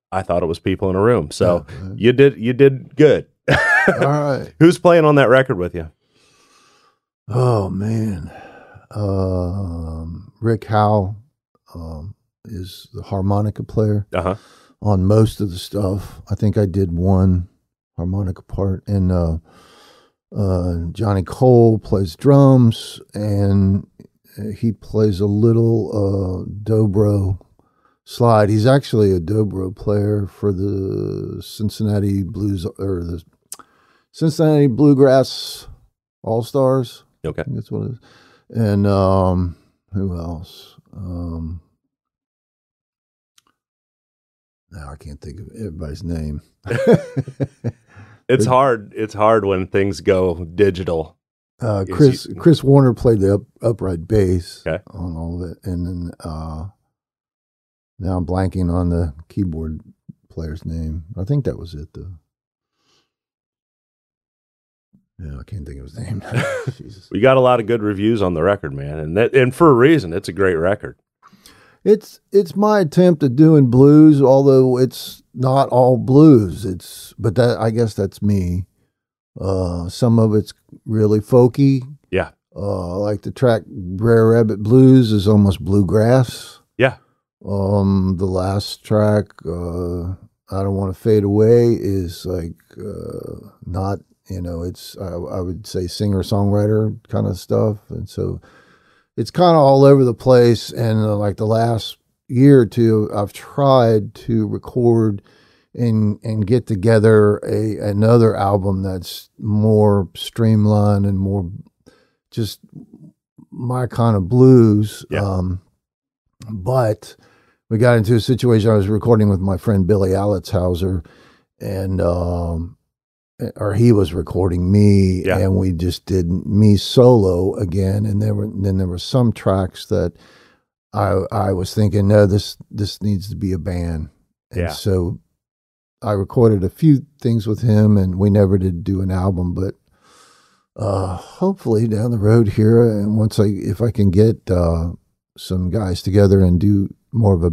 I thought it was people in a room. So you did good. All right. Who's playing on that record with you? Oh man. Rick Howe is the harmonica player on most of the stuff. I think I did one harmonica part, and Johnny Cole plays drums, and he plays a little dobro slide. He's actually a dobro player for the Cincinnati Blues, or the Cincinnati Bluegrass All-Stars. Okay. I think that's what it is. And who else? Now I can't think of everybody's name. It's hard. It's hard when things go digital. Chris Warner played the upright bass on all of it, and then now I'm blanking on the keyboard player's name. I think that was it, though. Yeah, I can't think of his name. Jesus. We got a lot of good reviews on the record, man, and for a reason. It's a great record. It's my attempt at doing blues, although it's not all blues. But that, I guess that's me. Some of it's really folky. Yeah. Like the track Brer Rabbit Blues is almost bluegrass. Yeah. The last track, I Don't Want to Fade Away, is like not, it's I would say singer-songwriter kind of stuff. And so it's kind of all over the place. And like the last year or two, I've tried to record and get together another album that's more streamlined and more just my kind of blues. Yeah. But we got into a situation. I was recording with my friend Billy Alitzhauser, and or he was recording me, and we just did me solo again. And there were some tracks that I was thinking, no, this needs to be a band. And so I recorded a few things with him, and we never did do an album, but hopefully down the road here, and if I can get some guys together and do more of a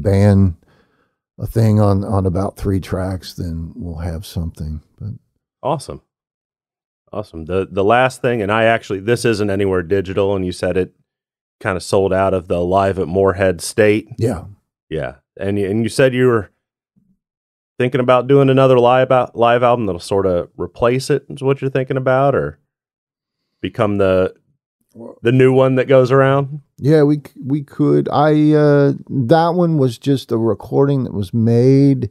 thing on about 3 tracks, then we'll have something. But awesome. The last thing, and this isn't anywhere digital, and you said it kind of sold out of the Live at Moorhead State. Yeah. And you said you were thinking about doing another live album that'll sort of replace it? Is what you're thinking about, or become the new one that goes around? Yeah, we could. That one was just a recording that was made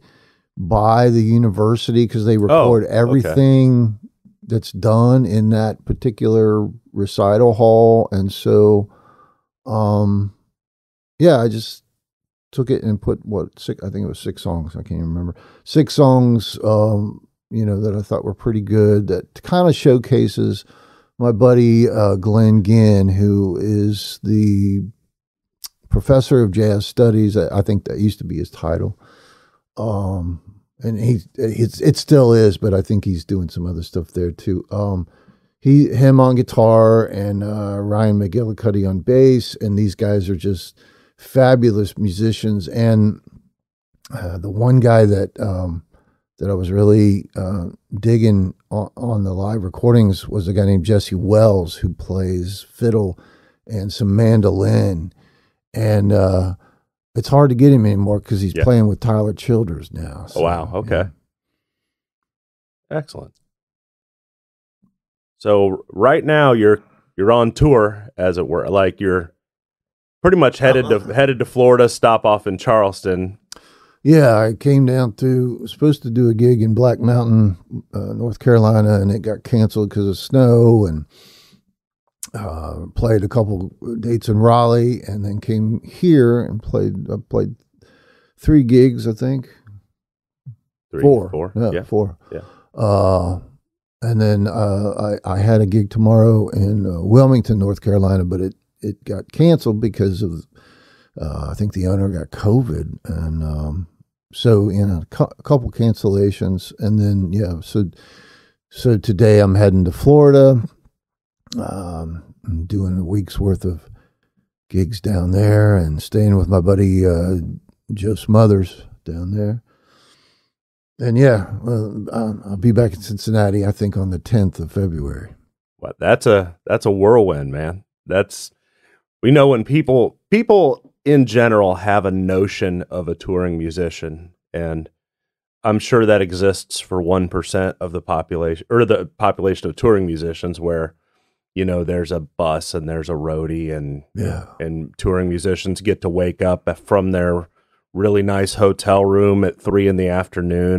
by the university because they record everything that's done in that particular recital hall, and so, yeah, I just took it and put I think it was 6 songs. I can't even remember. 6 songs, that I thought were pretty good. That kind of showcases my buddy Glenn Ginn, who is the professor of jazz studies. I think that used to be his title, and it still is, but I think he's doing some other stuff there too. Him on guitar and Ryan McGillicuddy on bass, and these guys are just fabulous musicians. And the one guy that I was really digging on the live recordings was a guy named Jesse Wells, who plays fiddle and some mandolin. And it's hard to get him anymore because he's playing with Tyler Childers now. So, wow. Okay. Yeah. Excellent. So right now you're on tour, as it were. Like, you're pretty much headed to Florida, stop off in Charleston. Yeah, I came down was supposed to do a gig in Black Mountain, North Carolina, and it got canceled because of snow, and played a couple dates in Raleigh, and then came here and played 3 gigs, I think. 4. Yeah, 4. Yeah. And then I had a gig tomorrow in Wilmington, North Carolina, but it got canceled because of, I think the owner got COVID, and so a couple cancellations, and then so today I'm heading to Florida. I'm doing a week's worth of gigs down there and staying with my buddy Joe Smothers down there. And I'll be back in Cincinnati, I think, on the 10th of February. Well, that's a whirlwind, man. We know when people in general have a notion of a touring musician, and I'm sure that exists for 1% of the population, or the population of touring musicians, where, there's a bus and there's a roadie, and touring musicians get to wake up from their really nice hotel room at 3 p.m.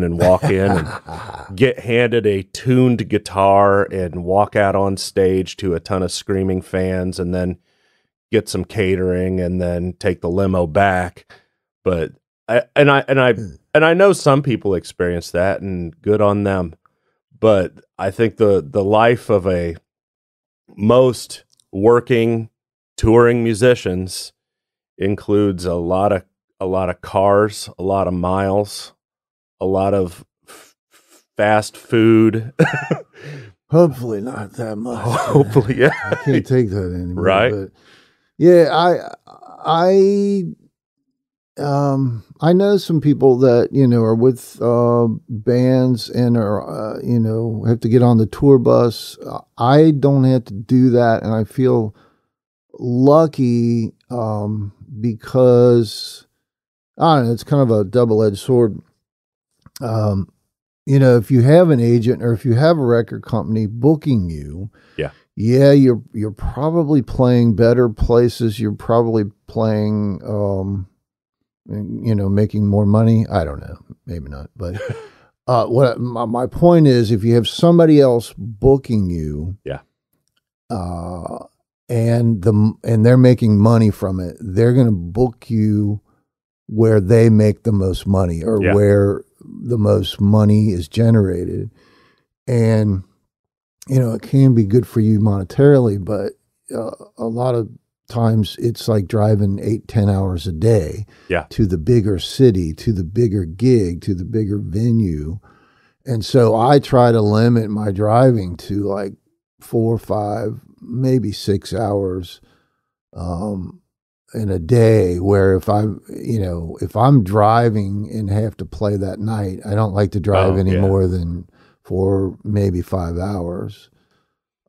and walk in and get handed a tuned guitar and walk out on stage to a ton of screaming fans, and then get some catering and then take the limo back. But I know some people experience that, and good on them. But I think the life of most working touring musicians includes a lot of cars, a lot of miles, a lot of fast food. Hopefully not that much. Hopefully, yeah. I can't take that anymore. Right. But yeah, I know some people that, are with bands and are, have to get on the tour bus. I don't have to do that, and I feel lucky because, I don't know, it's kind of a double-edged sword. If you have an agent or if you have a record company booking you, you're probably playing better places. You're probably playing, making more money. I don't know, maybe not. But my point is, if you have somebody else booking you, and they're making money from it, they're going to book you where they make the most money, or where the most money is generated. And it can be good for you monetarily, but a lot of times it's like driving 8-10 hours a day to the bigger city, to the bigger gig, to the bigger venue. And so I try to limit my driving to like 4 or 5, maybe 6 hours in a day, where if I'm driving and have to play that night, I don't like to drive any more than 4, maybe 5 hours.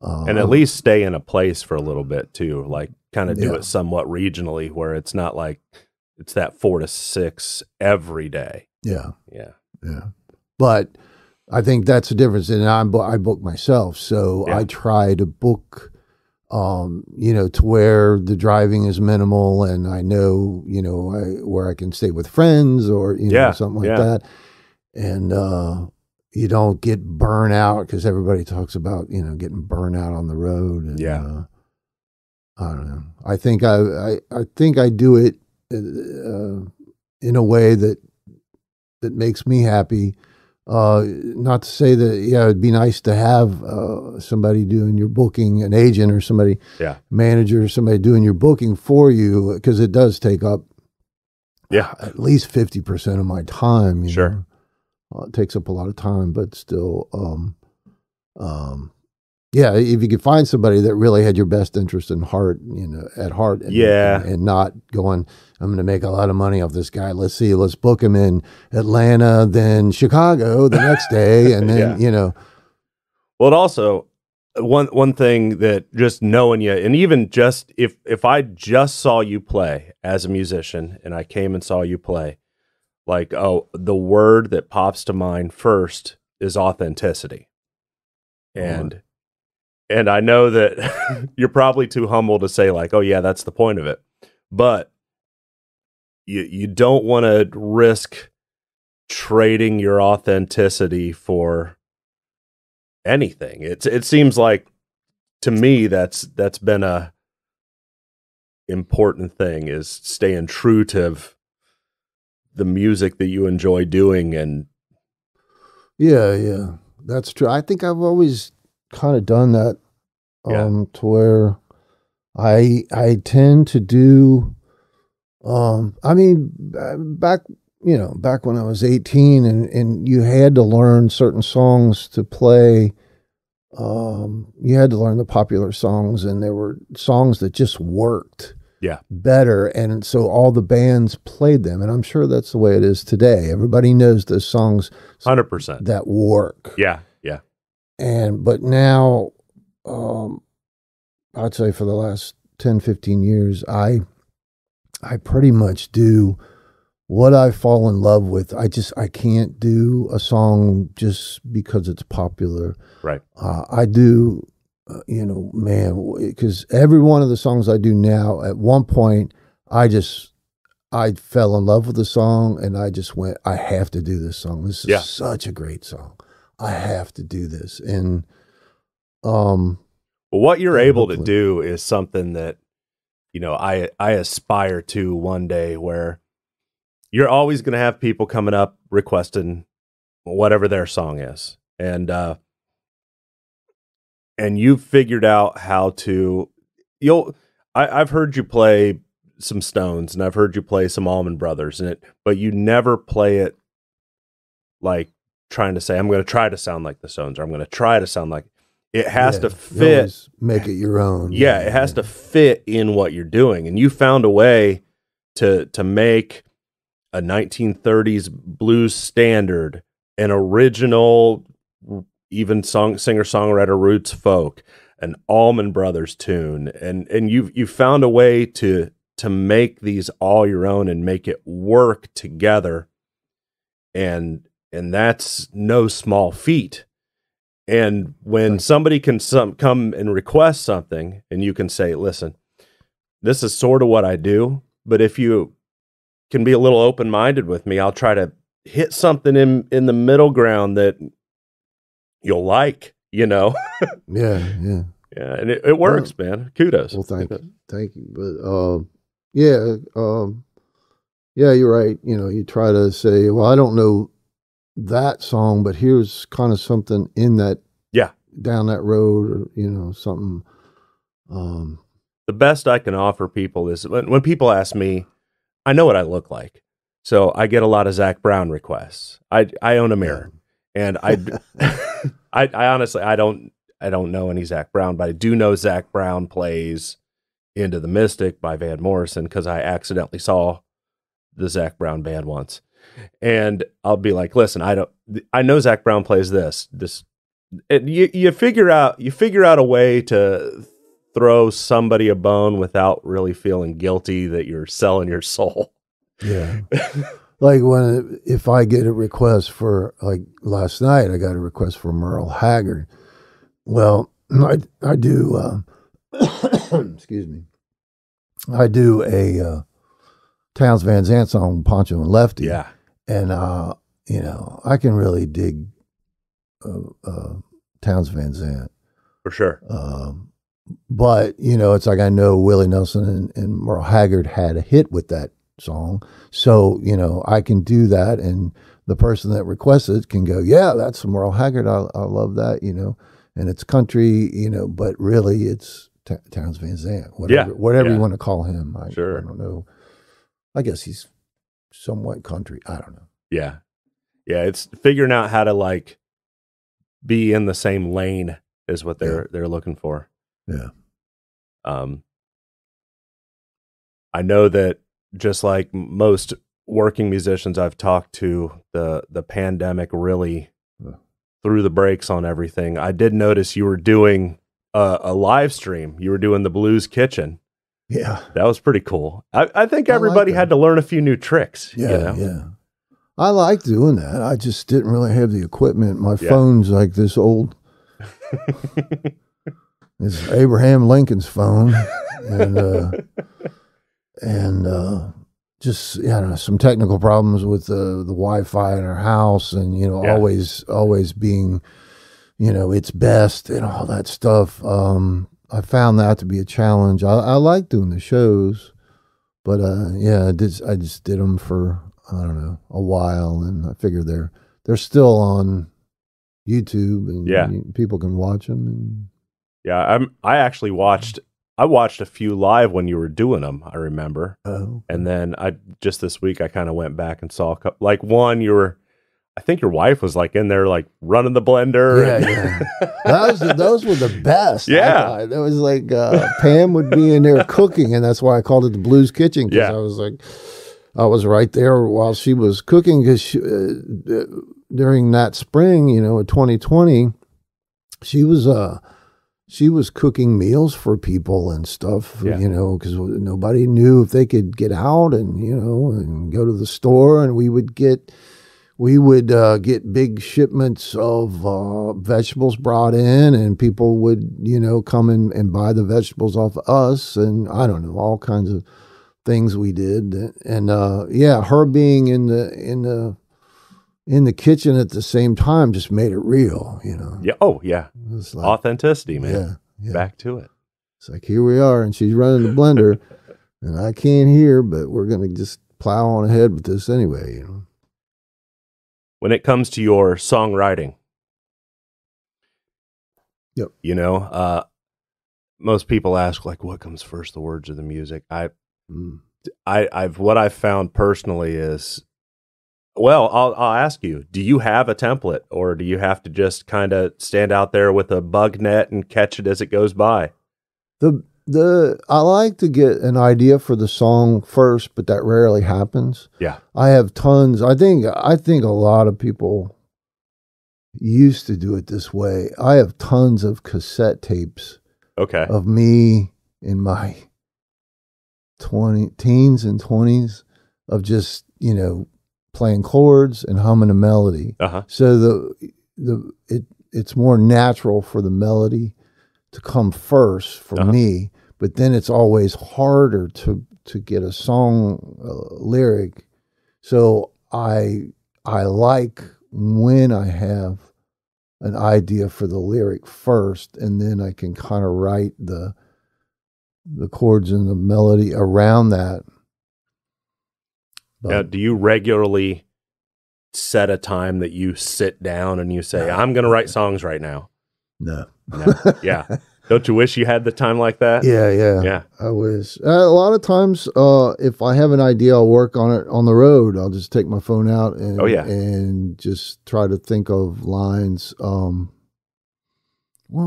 And at least stay in a place for a little bit too, like kind of do it somewhat regionally, where it's not like it's that 4 to 6 every day. Yeah. Yeah. But I think that's the difference. And I book myself. So I try to book, to where the driving is minimal and I know, where I can stay with friends or, something like that. And, you don't get burnt out because everybody talks about, getting burnt out on the road. And, I don't know. I think I do it in a way that makes me happy. Not to say that, it'd be nice to have somebody doing your booking, an agent or somebody, manager or somebody doing your booking for you, because it does take up at least 50% of my time. You know? It takes up a lot of time, but still, if you could find somebody that really had your best interest at heart, and not going, I'm going to make a lot of money off this guy. Let's book him in Atlanta, then Chicago the next day. And then, Well, it also, one thing that just knowing you, and even just if I just saw you play as a musician and I came and saw you play, like, the word that pops to mind first is authenticity. And I know that you're probably too humble to say like, oh yeah, that's the point of it. But you don't want to risk trading your authenticity for anything. It seems like to me that's been a important thing, is staying true to the music that you enjoy doing. And that's true. I think I've always kind of done that, to where I tend to do, back when I was 18 and you had to learn certain songs to play, you had to learn the popular songs, and there were songs that just worked better. And so all the bands played them. And I'm sure that's the way it is today. Everybody knows those songs 100% that work. Yeah. But now, I'd say for the last 10, 15 years, I pretty much do what I fall in love with. I can't do a song just because it's popular. Right. I do, because every one of the songs I do now, at one point, I fell in love with the song and I just went, I have to do this song. This is such a great song. I have to do this. And, well, what you're able to do is something that, I aspire to one day, where you're always going to have people coming up requesting whatever their song is. And you've figured out how to, I've heard you play some Stones and I've heard you play some Allman Brothers but you never play it like trying to say, I'm going to try to sound like the Stones, or I'm going to try to sound like it has to fit. Make it your own. Yeah, it has to fit in what you're doing. And you found a way to make a 1930s blues standard, an original, even singer-songwriter roots folk, an Allman Brothers tune, and you found a way to make these all your own and make it work together. And that's no small feat. And when somebody can come and request something, and you can say, listen, this is sort of what I do, but if you can be a little open-minded with me, I'll try to hit something in the middle ground that you'll like, Yeah. Yeah, and it works, man. Kudos. Well, thank you. But, you're right. You try to say, well, I don't know that song, but here's kind of something in that, down that road, or, something. The best I can offer people is when people ask me, I know what I look like. So I get a lot of Zac Brown requests. I own a mirror, and I honestly, I don't know any Zac Brown, but I do know Zac Brown plays Into the Mystic by Van Morrison, because I accidentally saw the Zac Brown band once. And I'll be like, listen, I know Zac Brown plays this, and you figure out a way to throw somebody a bone without really feeling guilty that you're selling your soul. Yeah. like if I get a request for, like last night, I got a request for Merle Haggard. Well, I do, excuse me, I do a Townes Van Zandt song, Poncho and Lefty. Yeah. And, you know, I can really dig Townes Van Zandt. For sure. But, you know, it's like I know Willie Nelson and Merle Haggard had a hit with that song. So, you know, I can do that. And the person that requests it can go, yeah, that's Merle Haggard. I love that, you know. And it's country, you know, but really it's Townes Van Zandt. Whatever you want to call him. I don't know. I guess he's somewhat country. I don't know. Yeah. Yeah. It's figuring out how to like be in the same lane is what they're looking for. Yeah. I know that just like most working musicians I've talked to, the pandemic really threw the brakes on everything. I did notice you were doing a live stream. You were doing the Blues Kitchen. Yeah. That was pretty cool. I think everybody had to learn a few new tricks. Yeah, you know? Yeah. I like doing that. I just didn't really have the equipment. My phone's like this old... It's Abraham Lincoln's phone, and just some technical problems with the Wi-Fi in our house, and you know always being, you know, its best and all that stuff. I found that to be a challenge. I like doing the shows, but I just did them for I don't know a while, and I figured they're still on YouTube, and people can watch them. And I actually watched a few live when you were doing them. I remember, and then just this week I kind of went back and saw a couple, like one I think your wife was like in there like running the blender. Yeah. Those were the best. Yeah, it was like Pam would be in there cooking, and that's why I called it the Blues Kitchen, because I was right there while she was cooking, because during that spring, you know, of 2020, she was cooking meals for people and stuff, you know, because nobody knew if they could get out and, you know, and go to the store, and we would get big shipments of vegetables brought in, and people would, you know, come in and buy the vegetables off of us, and I don't know, all kinds of things we did. And her being in the kitchen at the same time just made it real, you know. Yeah. Oh, yeah. It was like, authenticity, man. Yeah. Back to it. It's like, here we are, and she's running the blender, and I can't hear, but we're going to just plow on ahead with this anyway, you know. When it comes to your songwriting, you know, most people ask, like, what comes first, the words or the music? What I've found personally is, well, I'll ask you, do you have a template, or do you have to just kind of stand out there with a bug net and catch it as it goes by? I like to get an idea for the song first, but that rarely happens. Yeah. I have tons. I think a lot of people used to do it this way. I have tons of cassette tapes of me in my teens and 20s of just, you know, playing chords and humming a melody. So it's more natural for the melody to come first for me, but then it's always harder to get a song lyric. So I like when I have an idea for the lyric first, and then I can kind of write the chords and the melody around that. Now, do you regularly set a time that you sit down and you say, I'm going to write songs right now? No. Yeah. Don't you wish you had the time like that? Yeah. I wish. A lot of times, if I have an idea, I'll work on it on the road. I'll just take my phone out and and just try to think of lines. What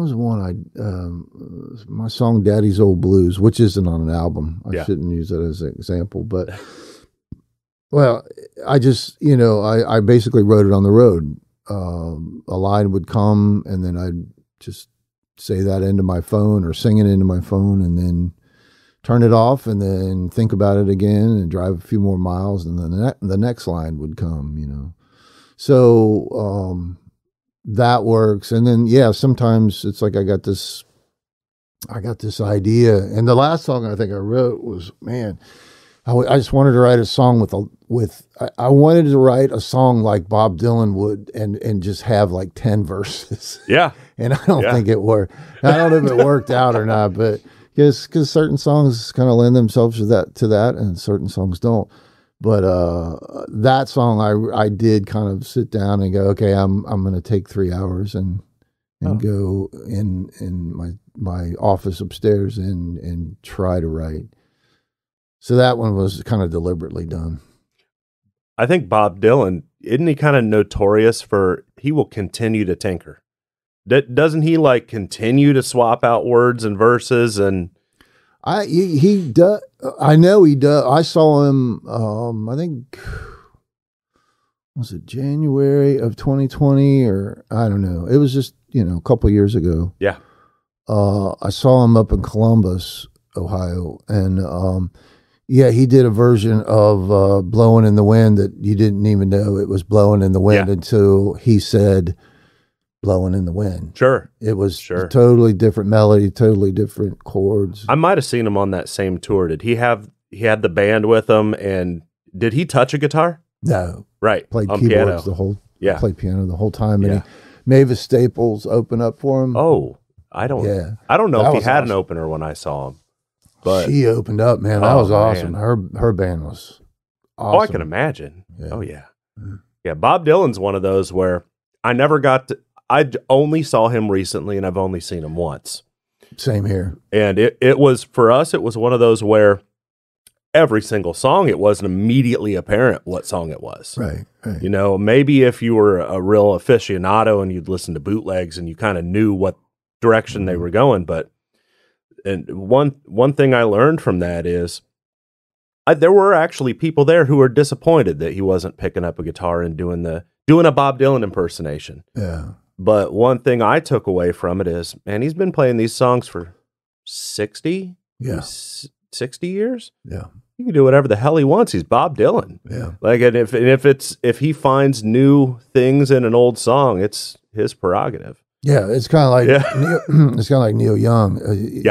was one my song "Daddy's Old Blues," which isn't on an album. I shouldn't use that as an example, but well, I just I basically wrote it on the road. A line would come, and then I'd just say that into my phone or sing it into my phone, and then turn it off, and then think about it again, and drive a few more miles, and then the next line would come. So that works. And then sometimes it's like I got this idea, and the last song I think I wrote was, man, I just wanted to write a song I wanted to write a song like Bob Dylan would, and just have like 10 verses. Yeah. And I don't think it worked. I don't know if it worked out or not, but because certain songs kind of lend themselves to that, and certain songs don't. But that song, I did kind of sit down and go, okay, I'm going to take 3 hours and go in my office upstairs and try to write. So that one was kind of deliberately done. I think Bob Dylan, isn't he kind of notorious for, he will continue to tinker? Doesn't he like continue to swap out words and verses? And he does. I know he does. I saw him, I think, was it January of 2020, or I don't know. It was just, a couple years ago. Yeah. I saw him up in Columbus, Ohio, and he did a version of Blowing in the Wind that you didn't even know it was Blowing in the Wind until he said Blowing in the Wind. Sure. It was a totally different melody, totally different chords. I might have seen him on that same tour. Did he had the band with him, and did he touch a guitar? No. Right. Played on keyboards piano. Played piano the whole time. And Mavis Staples opened up for him. Oh, I don't know if he had an opener when I saw him. But she opened up, man. That was awesome. Her band was awesome. Oh, I can imagine. Yeah. Oh, yeah. Yeah, Bob Dylan's one of those where I only saw him recently, and I've only seen him once. Same here. And it was, for us, it was one of those where every single song, it wasn't immediately apparent what song it was. Right. Maybe if you were a real aficionado and you'd listen to bootlegs and you kind of knew what direction they were going. But and one thing I learned from that is there were actually people there who were disappointed that he wasn't picking up a guitar and doing a Bob Dylan impersonation. Yeah. But one thing I took away from it is, man, he's been playing these songs for 60 years. Yeah. He can do whatever the hell he wants. He's Bob Dylan. Yeah. Like, and if he finds new things in an old song, it's his prerogative. Yeah, it's kind of like it's kind of like Neil Young,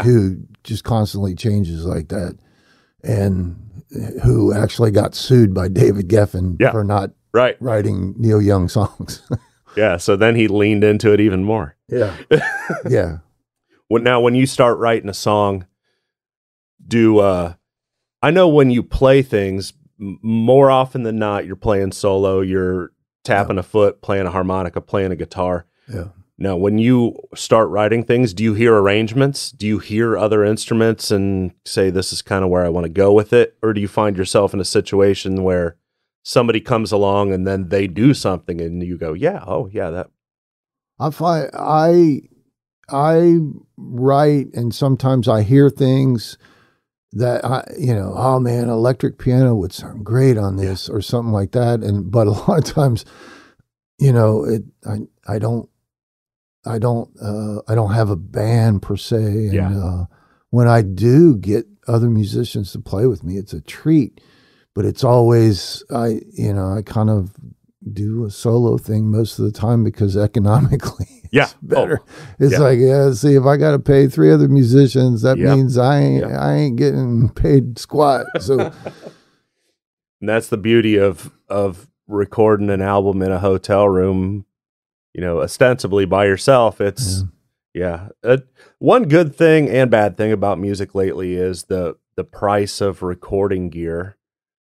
who just constantly changes like that, and who actually got sued by David Geffen for not writing Neil Young songs. Yeah, so then he leaned into it even more. Yeah, yeah. Now, when you start writing a song, I know when you play things, more often than not, you're playing solo, you're tapping a foot, playing a harmonica, playing a guitar. Yeah. Now, when you start writing things, do you hear arrangements? Do you hear other instruments and say, this is kind of where I want to go with it? Or do you find yourself in a situation where somebody comes along and then they do something and you go, that. I find I write, and sometimes I hear things that oh man, electric piano would sound great on this or something like that. But a lot of times, I don't have a band per se. And when I do get other musicians to play with me, it's a treat. But it's always, I kind of do a solo thing most of the time because economically it's better. It's like, see, if I got to pay 3 other musicians, that means I ain't getting paid squat. So and that's the beauty of recording an album in a hotel room, ostensibly by yourself. It's one good thing and bad thing about music lately is the price of recording gear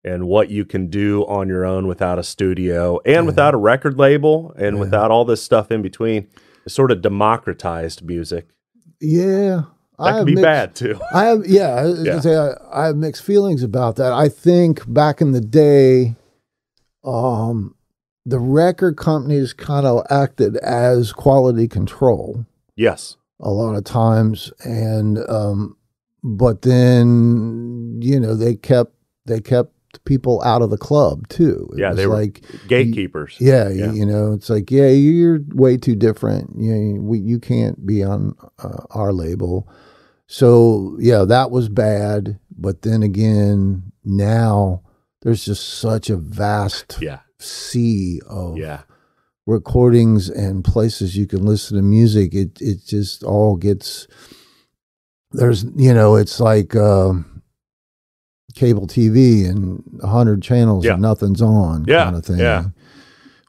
and what you can do on your own without a studio and without a record label and without all this stuff in between. It's sort of democratized music. Yeah. That can be bad too. I have mixed feelings about that. I think back in the day, the record companies kind of acted as quality control. Yes. A lot of times. And, but then, they kept people out of the club too. They were like gatekeepers. It's like, you're way too different. You can't be on our label. So yeah, that was bad. But then again, now there's just such a vast sea of recordings and places you can listen to music. It just all gets, there's, it's like cable TV and 100 channels and nothing's on kind of thing. Yeah.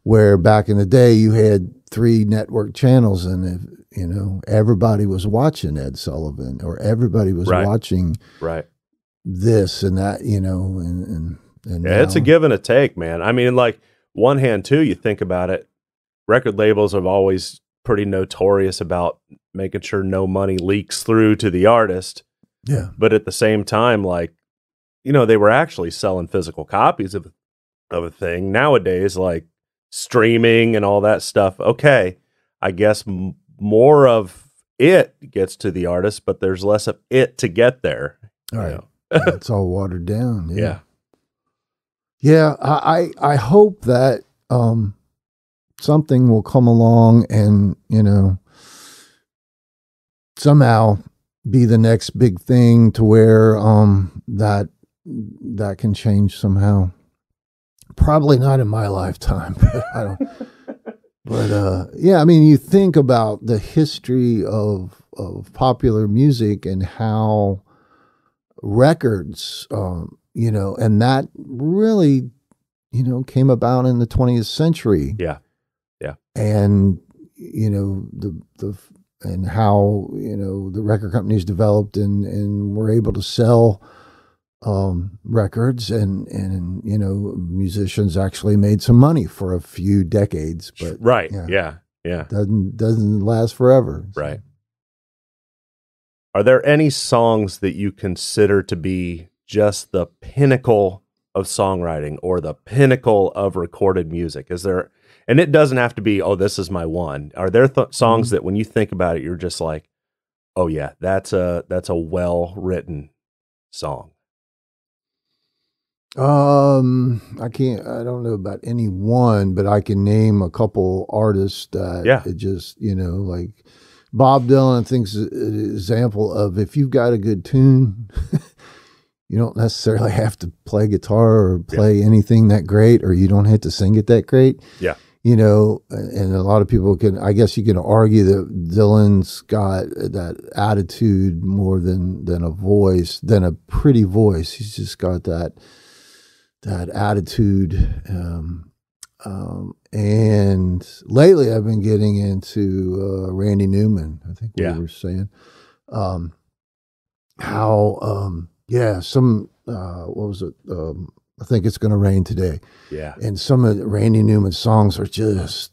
Where back in the day you had 3 network channels, and if, everybody was watching Ed Sullivan, or everybody was watching this and that, and now, it's a give and a take, man. I mean, like, one hand too, you think about it, record labels have always pretty notorious about making sure no money leaks through to the artist. Yeah. But at the same time, like, they were actually selling physical copies of a thing. Nowadays, like streaming and all that stuff, okay, I guess more of it gets to the artist, but there's less of it to get there. All right. It's all watered down. Yeah. I hope that something will come along and, somehow be the next big thing to where that can change somehow. Probably not in my lifetime, but I don't. But yeah, I mean, you think about the history of popular music and how records, and that really, came about in the 20th century. Yeah. And and how the record companies developed and were able to sell records, and musicians actually made some money for a few decades, but doesn't last forever. Right. Are there any songs that you consider to be just the pinnacle of songwriting or the pinnacle of recorded music? Is there, and it doesn't have to be, oh, this is my one. Are there songs that when you think about it, you're just like, oh yeah, that's a well-written song? I don't know about any one, but I can name a couple artists that it just, like Bob Dylan, I think, is an example of, if you've got a good tune, you don't necessarily have to play guitar or play anything that great, or you don't have to sing it that great. Yeah. And a lot of people I guess you can argue that Dylan's got that attitude more than a voice, than a pretty voice. He's just got that attitude. And lately I've been getting into Randy Newman. I think we were saying what was it? I think It's Gonna Rain Today. Yeah. And some of Randy Newman's songs are just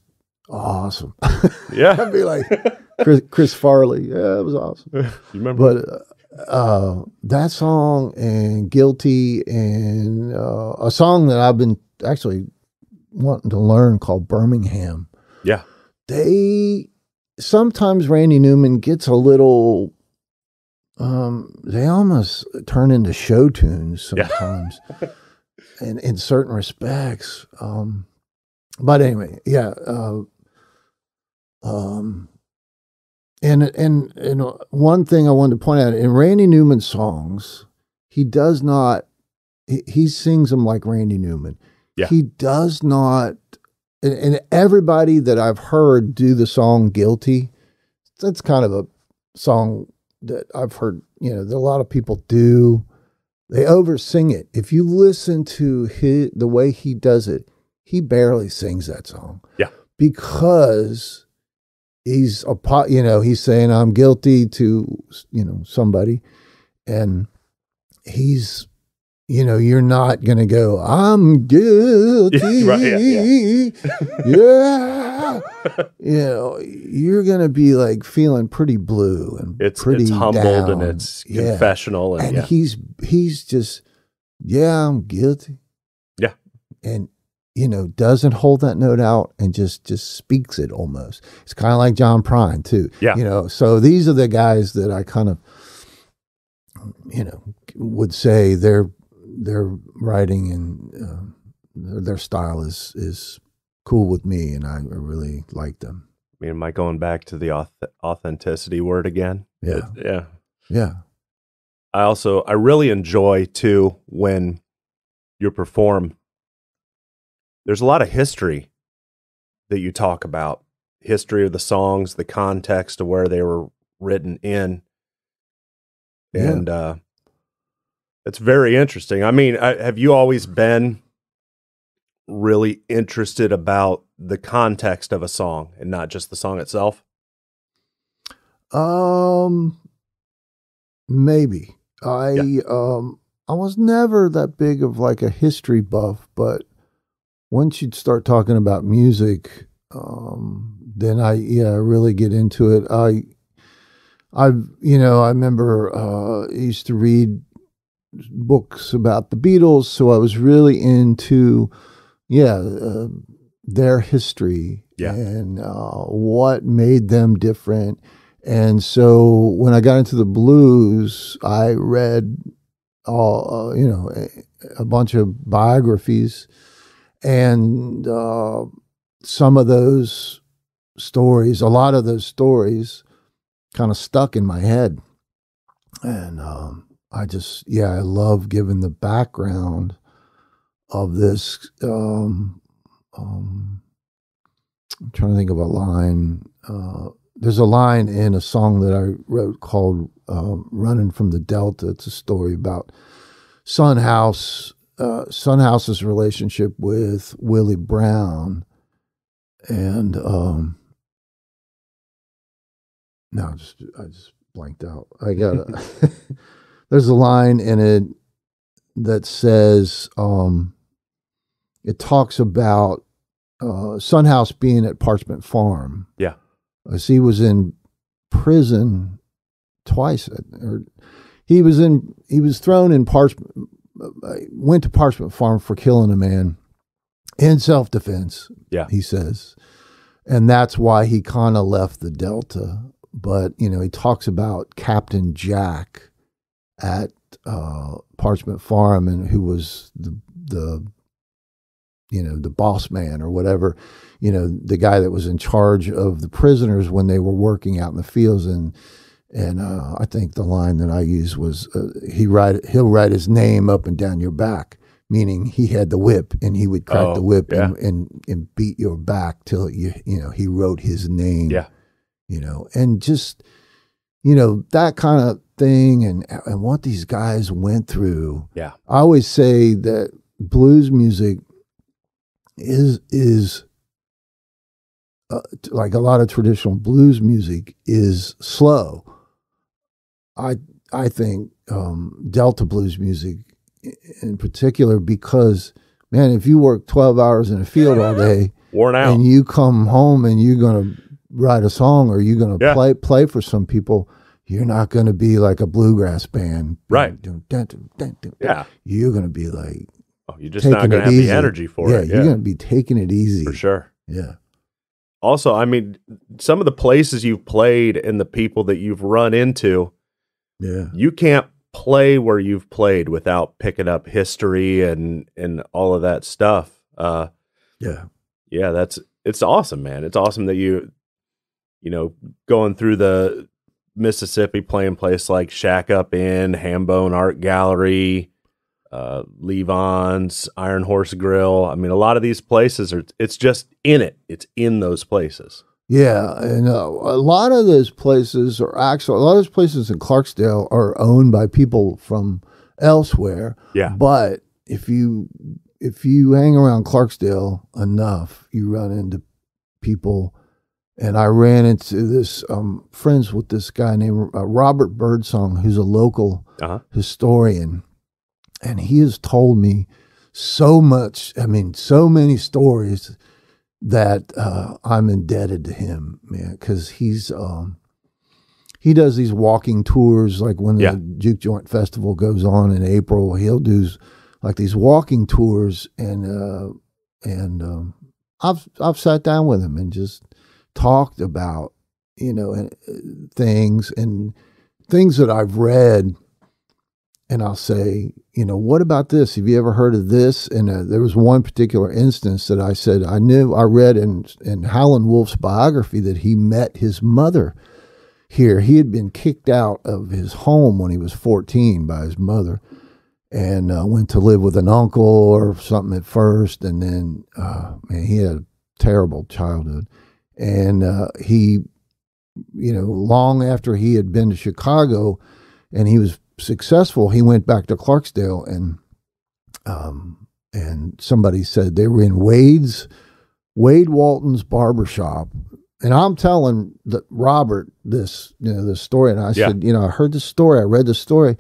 awesome. Yeah. I'd be like, Chris Farley. Yeah, it was awesome. You remember? But that song and Guilty, and a song that I've been actually wanting to learn called Birmingham. Yeah. Sometimes Randy Newman gets a little, they almost turn into show tunes sometimes. And in certain respects. But anyway, and one thing I wanted to point out, in Randy Newman's songs, he sings them like Randy Newman. Yeah. He does not, and everybody that I've heard do the song Guilty, that's kind of a song that I've heard, that a lot of people do. They oversing it. If you listen to the way he does it, he barely sings that song. Yeah. Because he's he's saying, I'm guilty to, somebody. And he's, you're not going to go, I'm guilty. Right, yeah. You're going to be like feeling pretty blue and it's humbled down. And it's confessional. And he's just, I'm guilty. Yeah. And, doesn't hold that note out and just speaks it almost. It's kind of like John Prine too. Yeah. So these are the guys that I kind of, would say their writing and their style is cool with me, and I really like them. I mean, am I going back to the authenticity word again? Yeah. Yeah. I really enjoy too when you perform. There's a lot of history that you talk about, history of the songs, the context of where they were written in. And it's very interesting. I mean, have you always been really interested about the context of a song and not just the song itself? Maybe. I was never that big of like a history buff, but once you'd start talking about music, then I really get into it. I remember I used to read books about the Beatles, so I was really into their history and what made them different. And so when I got into the blues, I read a bunch of biographies, and some of those stories, a lot of those stories kind of stuck in my head. And I love giving the background of this. I'm trying to think of a line. There's a line in a song that I wrote called Running from the Delta. It's a story about Son House's relationship with Willie Brown. And I just blanked out. I got there's a line in it that says, it talks about Son House being at Parchment Farm. Yeah. As he was in prison twice, or he was thrown in went to Parchment Farm for killing a man in self-defense. Yeah. He says. And that's why he kind of left the Delta. But, he talks about Captain Jack at Parchment Farm, and who was the boss man or whatever, the guy that was in charge of the prisoners when they were working out in the fields. And I think the line that I used was, he'll write his name up and down your back, meaning he had the whip, and he would crack the whip and beat your back till he wrote his name. Yeah. And just, that kind of thing, and what these guys went through. Yeah. I always say that blues music is like a lot of traditional blues music is slow. I think Delta blues music in particular, because man, if you work 12 hours in a field all day, worn out, and you come home and you're going to write a song, or you're going to play for some people, you're not going to be like a bluegrass band. Right. Yeah. You're going to be like, you're just not going to have the energy for it. Yeah, you're going to be taking it easy. For sure. Yeah. Also, I mean, some of the places you've played and the people that you've run into, you can't play where you've played without picking up history and all of that stuff. It's awesome, man. It's awesome that you going through the Mississippi, playing place like Shack Up Inn, Hambone Art Gallery, Levon's, Iron Horse Grill. I mean, a lot of these places it's just in it. It's in those places. Yeah. And a lot of those places in Clarksdale are owned by people from elsewhere. Yeah. But if you hang around Clarksdale enough, you run into people. And I ran into this, friends with this guy named Robert Birdsong, who's a local historian. And he has told me so many stories that I'm indebted to him, man, because he does these walking tours, like when the Juke Joint Festival goes on in April, he'll do like these walking tours, and I've sat down with him and just talked about things that I've read, and I'll say, what about this? Have you ever heard of this? And there was one particular instance that I said I read in Howlin' Wolf's biography that he met his mother. here. He had been kicked out of his home when he was 14 by his mother, and went to live with an uncle or something at first, and then man, he had a terrible childhood, and he, long after he had been to Chicago and he was successful, he went back to Clarksdale, and somebody said they were in Wade Walton's barbershop. And I'm telling Robert this story, and I said, I heard the story, I read the story,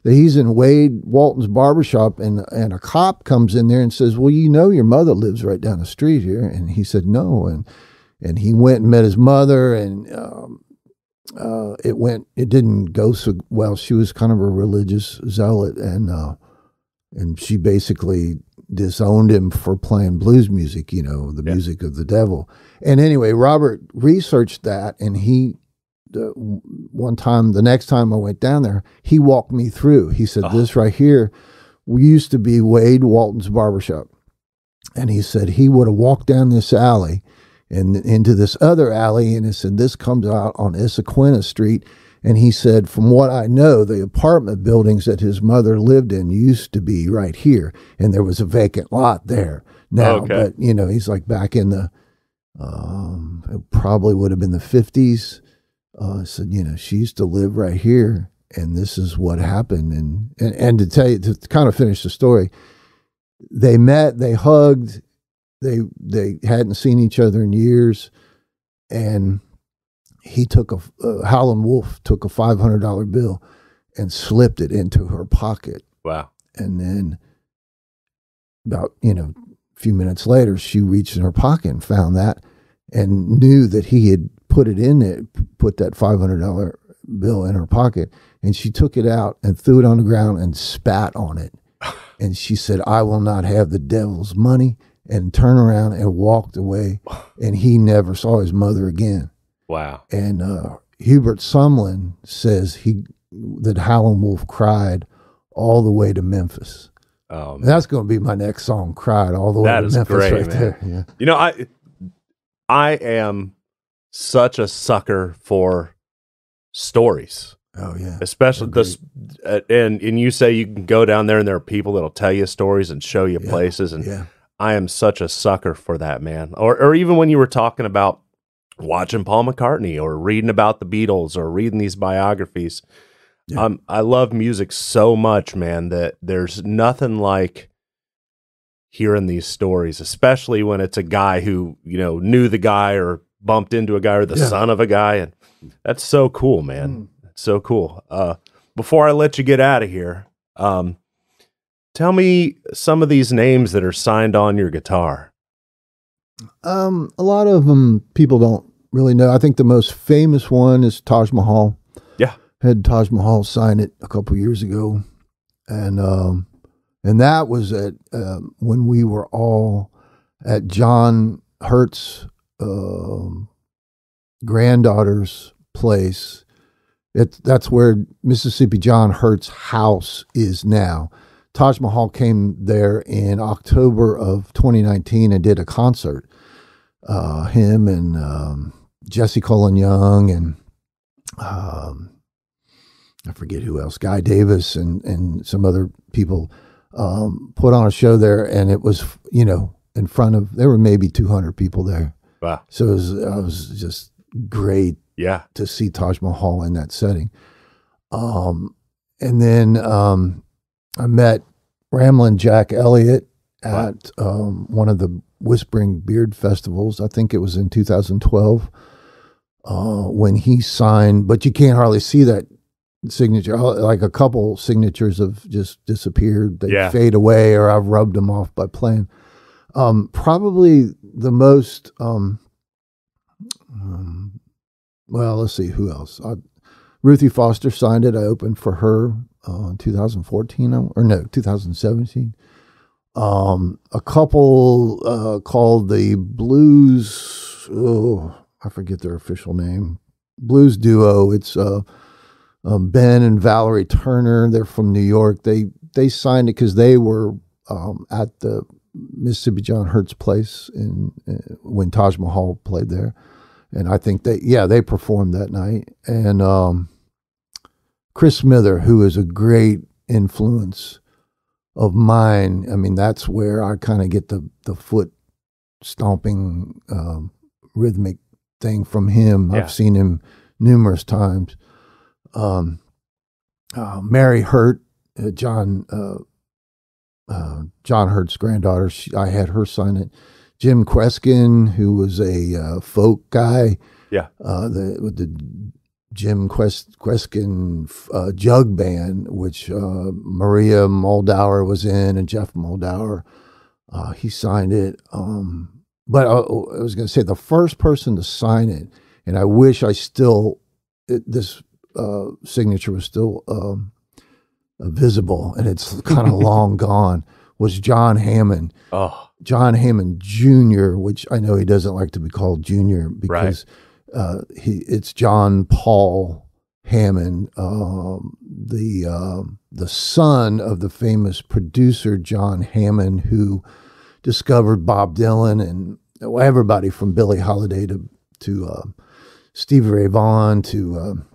that he's in Wade Walton's barbershop, and a cop comes in there and says, well, your mother lives right down the street here. And he said, no. And he went and met his mother, and it didn't go so well. She was kind of a religious zealot, and she basically disowned him for playing blues music, the music of the devil. And anyway, Robert researched that, and the next time I went down there, he walked me through. He said, this right here, we used to be Wade Walton's barbershop. And he said he would have walked down this alley and into this other alley, and he said, this comes out on Issaquena Street. And he said, from what I know, the apartment buildings that his mother lived in used to be right here, and there was a vacant lot there now. But, he's like back in the, it probably would have been the 50s. Said, she used to live right here, and this is what happened. And to tell you, to kind of finish the story, they met, they hugged, they hadn't seen each other in years, and he took Howlin' Wolf took a $500 bill and slipped it into her pocket. Wow. And then about, a few minutes later, she reached in her pocket and found that, and knew that he had put it in there, put that $500 bill in her pocket, and she took it out and threw it on the ground and spat on it. And she said, I will not have the devil's money, and turned around and walked away. And he never saw his mother again. Wow. And Hubert Sumlin says that Howlin' Wolf cried all the way to Memphis. Oh, man. That's going to be my next song, Cried All the Way to Memphis. That is great, right man. There. Yeah. I am such a sucker for stories. Oh yeah, especially this. And you say you can go down there and there are people that'll tell you stories and show you places, and I am such a sucker for that, man. Or even when you were talking about watching Paul McCartney or reading about the Beatles or reading these biographies. Yeah. I love music so much, man, that there's nothing like hearing these stories, especially when it's a guy who, knew the guy or bumped into a guy or the son of a guy. And that's so cool, man. That's so cool. Before I let you get out of here, tell me some of these names that are signed on your guitar. A lot of them people don't really know. I think the most famous one is Taj Mahal. Yeah. Had Taj Mahal sign it a couple years ago. And that was at when we were all at John Hurt's granddaughter's place. That's where Mississippi John Hurt's house is now. Taj Mahal came there in October of 2019 and did a concert. Him and Jesse Colin Young and I forget who else, Guy Davis and some other people put on a show there, and it was, in front of, there were maybe 200 people there. Wow. So it was just great to see Taj Mahal in that setting. And then I met Ramblin' Jack Elliott at one of the Whispering Beard festivals. I think it was in 2012 when he signed, but you can't hardly see that signature. Like a couple signatures have just disappeared. They fade away, or I've rubbed them off by playing. Probably the most, well, let's see, who else? Ruthie Foster signed it. I opened for her in 2014, 2017. A couple called the Blues, I forget their official name, Blues Duo. It's Ben and Valerie Turner. They're from New York. They signed it because they were at the Mississippi John Hurt's place when Taj Mahal played there. And I think they performed that night. And Chris Smither, who is a great influence of mine. I mean, that's where I kind of get the foot stomping rhythmic thing from him. Yeah. I've seen him numerous times. Mary Hurt, John Hurt's granddaughter, I had her sign it. Jim Queskin, who was a folk guy, with the Jim Queskin jug band, which Maria Moldauer was in, and Jeff Moldauer, he signed it. But I was going to say the first person to sign it, and I wish this signature was still visible, and it's kind of long gone, was John Hammond. Oh. John Hammond Jr., which I know he doesn't like to be called Junior because it's John Paul Hammond, the son of the famous producer John Hammond, who discovered Bob Dylan and everybody from Billie Holiday to Stevie Ray Vaughan to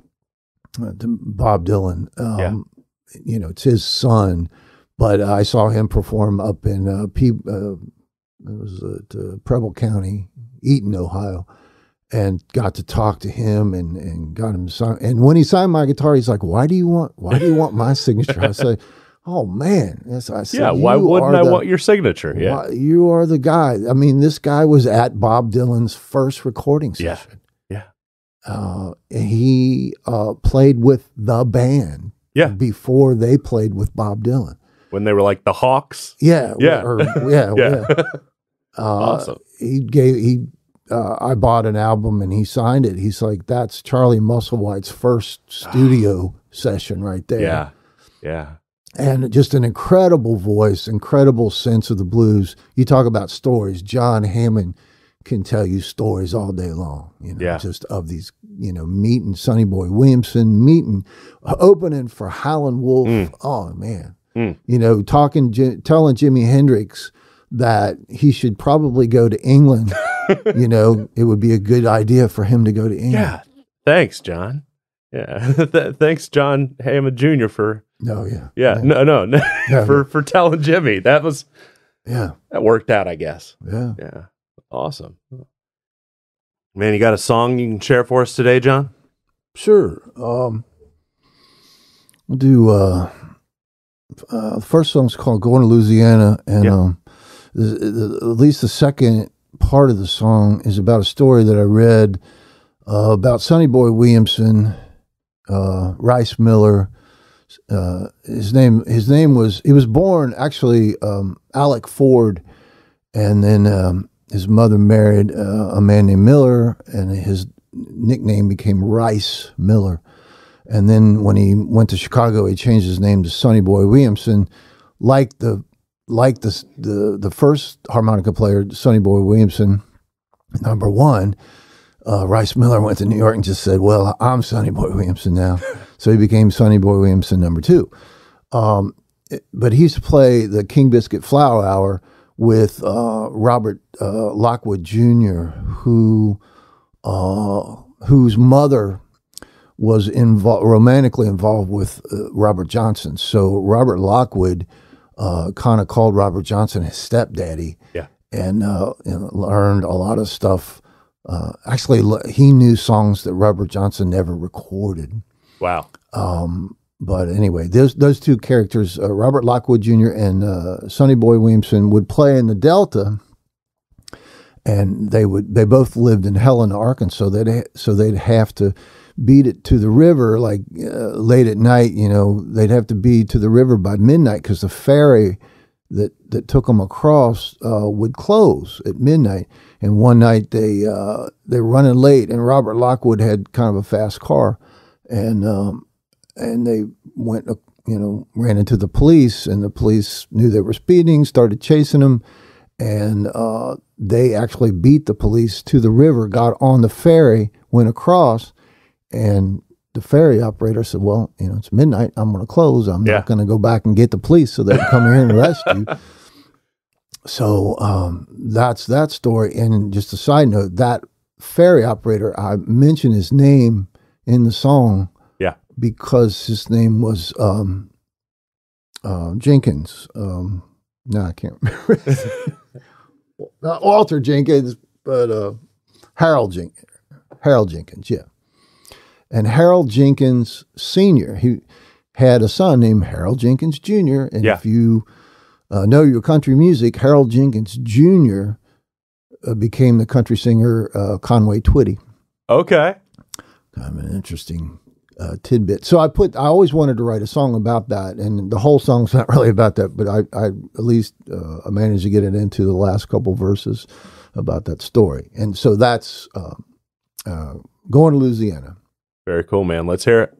Bob Dylan. It's his son. But I saw him perform up in it was at Preble County, Eaton, Ohio, and got to talk to him and got him to sign. And when he signed my guitar, he's like, "Why do you want my signature?" I said, "Oh man!" I said, why wouldn't I want your signature? Yeah, you are the guy. I mean, this guy was at Bob Dylan's first recording session. He played with the band. Yeah, before they played with Bob Dylan. When they were like the Hawks. Yeah. Yeah. Awesome. I bought an album and he signed it. He's like, that's Charlie Musselwhite's first studio session right there. Yeah. Yeah. And just an incredible voice, incredible sense of the blues. You talk about stories. John Hammond can tell you stories all day long, just of these, meeting Sonny Boy Williamson, opening for Howlin' Wolf. Oh man. Telling Jimi Hendrix that he should probably go to England. It would be a good idea for him to go to England. Yeah. Thanks, John. Yeah. Thanks, John Hammond Jr. for. No, yeah. Yeah. No. For telling Jimmy. That was. Yeah. That worked out, I guess. Yeah. Yeah. Awesome. Man, you got a song you can share for us today, John? Sure. We'll do. The first song's called "Going to Louisiana," and at least the second part of the song is about a story that I read about Sonny Boy Williamson, Rice Miller. His name was, he was born actually Alec Ford, and then his mother married a man named Miller, and his nickname became Rice Miller. And then when he went to Chicago, he changed his name to Sonny Boy Williamson, like the first harmonica player, Sonny Boy Williamson, number one. Rice Miller went to New York and just said, "Well, I'm Sonny Boy Williamson now," so he became Sonny Boy Williamson number two. But he used to play the King Biscuit Flower Hour with Robert Lockwood Jr., whose mother was romantically involved with Robert Johnson. So Robert Lockwood kind of called Robert Johnson his stepdaddy, and learned a lot of stuff. Actually, he knew songs that Robert Johnson never recorded. Wow. But anyway, those two characters, Robert Lockwood Jr. and Sonny Boy Williamson, would play in the Delta, and they both lived in Helena, Arkansas. So they'd have to beat it to the river like late at night. They'd have to be to the river by midnight because the ferry that took them across would close at midnight. And one night they were running late, and Robert Lockwood had kind of a fast car, and they went, ran into the police, and the police knew they were speeding, started chasing them, and they actually beat the police to the river, got on the ferry, went across, and the ferry operator said, "Well, it's midnight. I'm going to close. I'm not going to go back and get the police so they can come here and arrest you." So that's that story. And just a side note, that ferry operator, I mentioned his name in the song. Yeah. Because his name was Jenkins. No, I can't remember. Not Walter Jenkins, but Harold Jenkins. Harold Jenkins, yeah. And Harold Jenkins Sr., he had a son named Harold Jenkins Jr. And if you know your country music, Harold Jenkins Jr. Became the country singer Conway Twitty. Okay. Kind of an interesting tidbit. So I always wanted to write a song about that, and the whole song's not really about that, but I at least managed to get it into the last couple verses about that story. And so that's Going to Louisiana. Very cool, man. Let's hear it.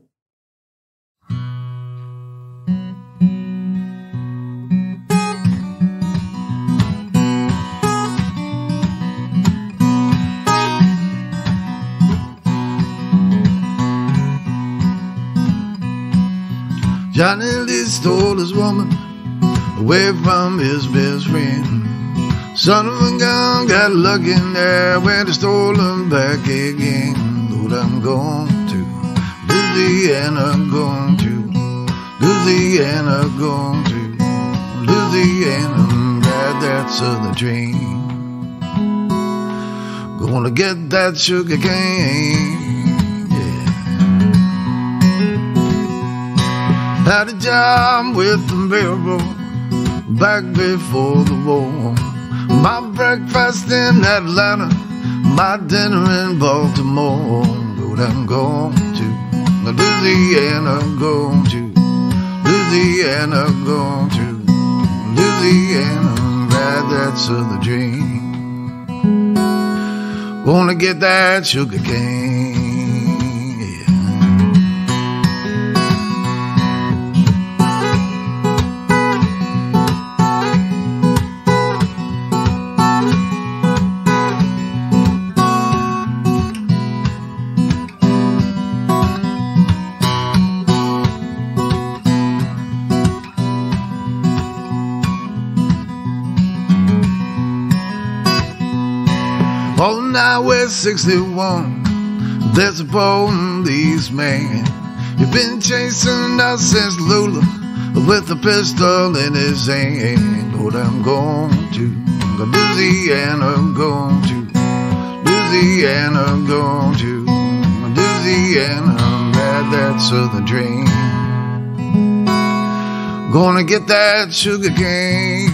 Johnny Lee stole his woman away from his best friend. Son of a gun got lucky in there when he stole him back again. Lord, I'm going to Louisiana, going to Louisiana, going to Louisiana, ride that southern train. Gonna get that sugar cane. Had a job with the railroad back before the war. My breakfast in Atlanta, my dinner in Baltimore. Lord, I'm going to Louisiana, going to Louisiana, going to Louisiana, ride that southern dream. Gonna get that sugar cane. On Highway 61, there's a police man. He's been chasing us since Lula with a pistol in his hand. Lord, I'm going to Louisiana, going to Louisiana, going to Louisiana, ride that southern train. Gonna get that sugar cane,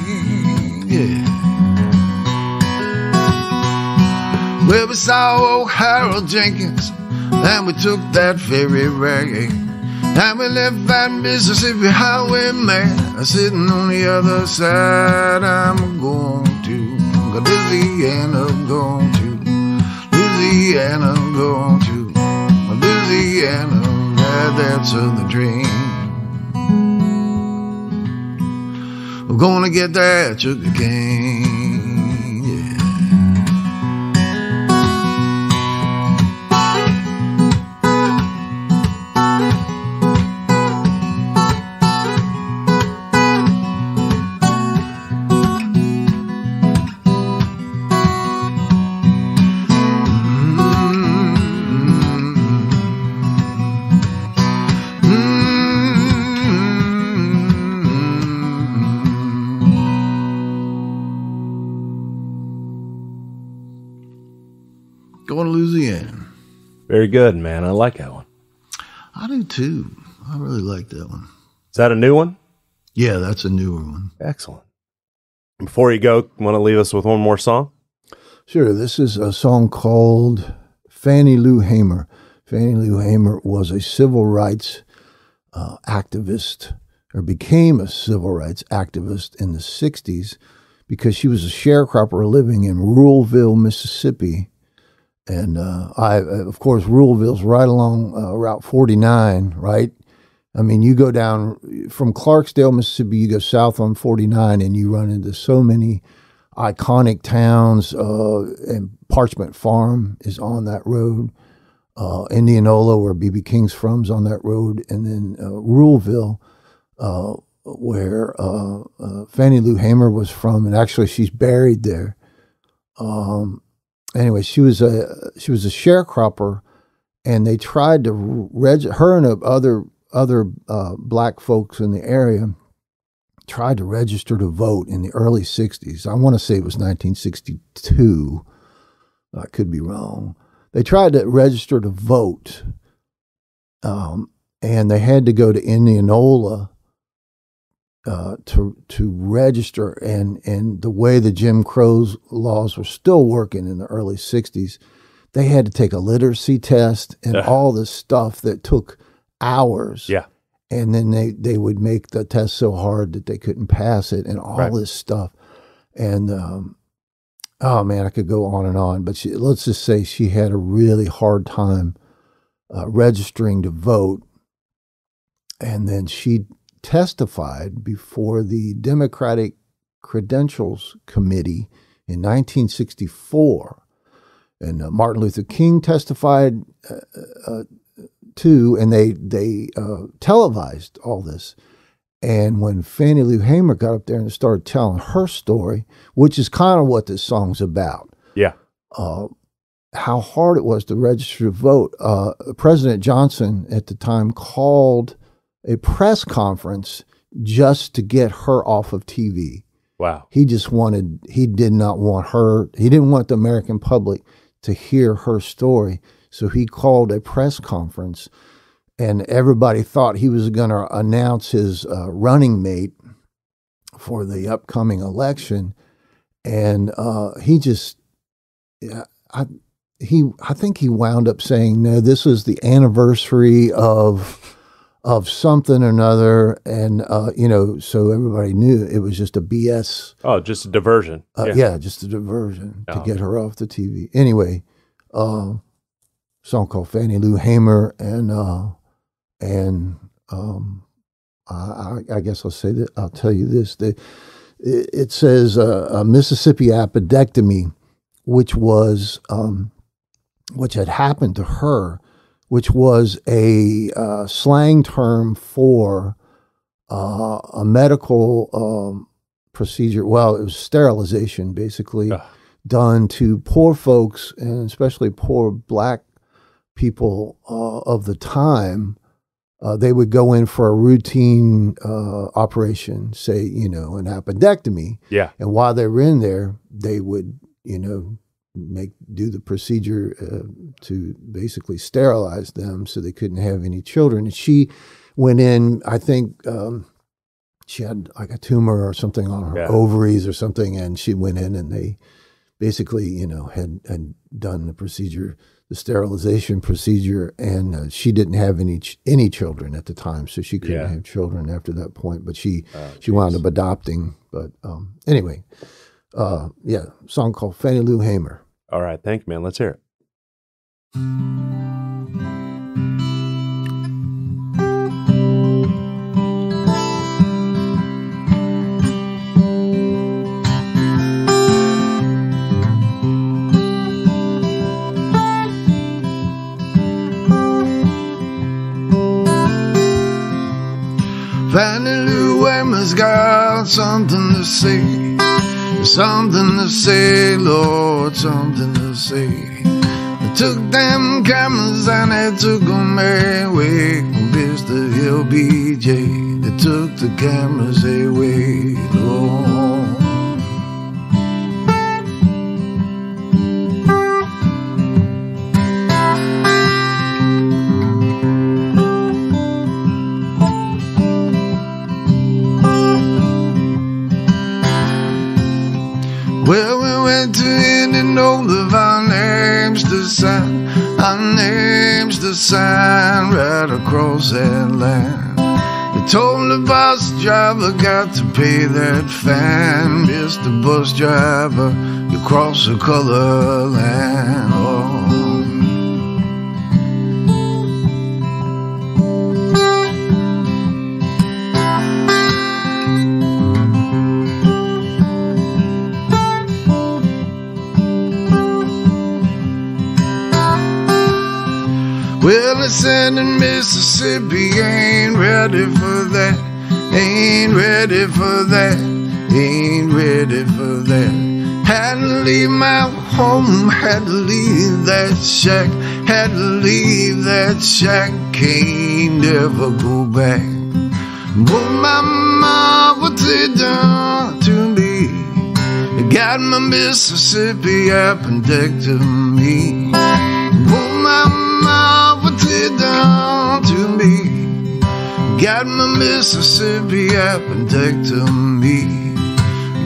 yeah. Well, we saw old Harold Jenkins, and we took that ferry ride, and we left that Mississippi highway man sitting on the other side. I'm going to Louisiana, going to Louisiana, going to Louisiana, ride that southern train. We're gonna get that sugar cane. Going to Louisiana. Very good, man. I like that one. I do too. I really like that one. Is that a new one? Yeah, that's a newer one. Excellent. Before you go, want to leave us with one more song? Sure. This is a song called Fannie Lou Hamer. Fannie Lou Hamer was a civil rights activist, or became a civil rights activist in the 60s because she was a sharecropper living in Ruralville, Mississippi. And of course, Ruralville's right along Route 49, right? I mean, you go down from Clarksdale, Mississippi, you go south on 49, and you run into so many iconic towns. And Parchment Farm is on that road. Indianola, where B.B. King's from, is on that road. And then Ruralville, where Fannie Lou Hamer was from, and actually she's buried there. anyway, she was a sharecropper, and they tried to her and other black folks in the area tried to register to vote in the early 60s. I want to say it was 1962. I could be wrong. They tried to register to vote, and they had to go to Indianola to register. And the way the Jim Crow laws were still working in the early 60s, they had to take a literacy test and all this stuff that took hours. Yeah. And then they would make the test so hard that they couldn't pass it, and all this stuff. And, oh man, I could go on and on, but let's just say she had a really hard time registering to vote. And then she testified before the Democratic Credentials Committee in 1964. And Martin Luther King testified too, and they televised all this. And when Fannie Lou Hamer got up there and started telling her story, which is kind of what this song's about. Yeah. How hard it was to register to vote. President Johnson at the time called a press conference just to get her off of TV. Wow. He didn't want the American public to hear her story. So he called a press conference, and everybody thought he was going to announce his running mate for the upcoming election. And I think he wound up saying, no, this was the anniversary of something or another. And, so everybody knew it was just a BS. Oh, just a diversion. Yeah, just a diversion to get her off the TV. Anyway, song called Fannie Lou Hamer, and I guess I'll say that. I'll tell you this: it says a Mississippi appendectomy, which had happened to her, which was a slang term for a medical procedure. Well, it was sterilization, basically, done to poor folks, and especially poor black people of the time. They would go in for a routine operation, say, an appendectomy. Yeah. And while they were in there, they would, do the procedure to basically sterilize them so they couldn't have any children. And she went in, I think she had like a tumor or something on her ovaries or something, and she went in and they basically, had done the procedure, the sterilization procedure, and she didn't have any children at the time, so she couldn't have children after that point. But she wound up adopting. But anyway, song called Fannie Lou Hamer. All right, thank you, man. Let's hear it. Fannie Lou Hamer's got something to say, Lord, something to say. They took them cameras and they took them away. Mr. LBJ, they took the cameras away, Lord. Well, we went to Indianola, our name's the sign right across that land. They told the bus driver got to pay that fine. Mr. Bus Driver, you cross the color line. Oh. Well, they said in Mississippi ain't ready for that, ain't ready for that, ain't ready for that. Had to leave my home, had to leave that shack, had to leave that shack, can't never go back. Oh mama, what they done to me? Got my Mississippi appendectomy. Oh mama, what they done to me? Got my Mississippi appendectomy.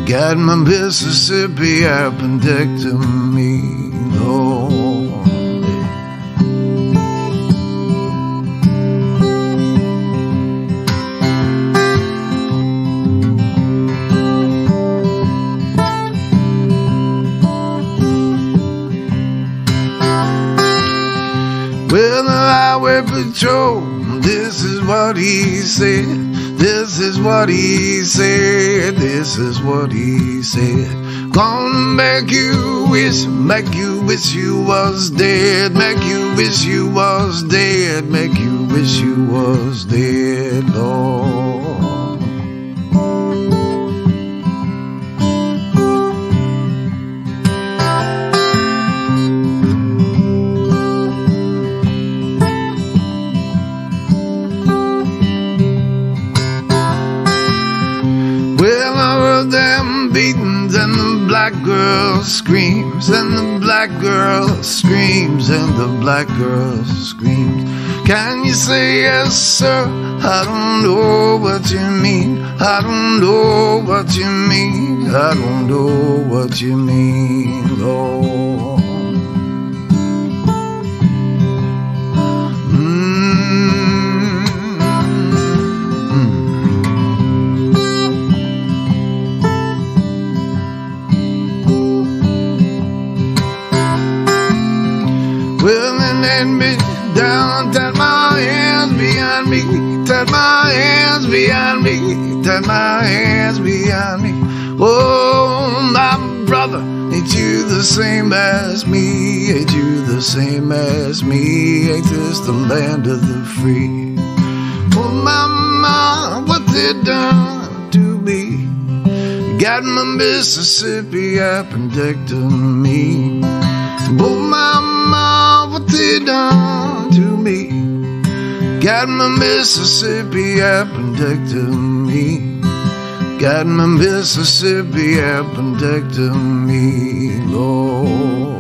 Got my Mississippi appendectomy. Oh. Well, the highway patrol, this is what he said. This is what he said. This is what he said. Gonna make you wish you was dead. Make you wish you was dead. Make you wish you was dead, Lord. Black girl screams and the black girl screams and the black girl screams. Can you say yes, sir? I don't know what you mean. I don't know what you mean. I don't know what you mean, Lord. Well, and then me down, tap my hands behind me, tap my hands behind me, tap my hands behind me. Oh, my brother, ain't you the same as me? Ain't you the same as me? Ain't this the land of the free? Oh, mama, what they done to me? Got my Mississippi appendectomy. Oh, mama, what they done to me? Got my Mississippi appendectomy. Got my Mississippi appendectomy, Lord.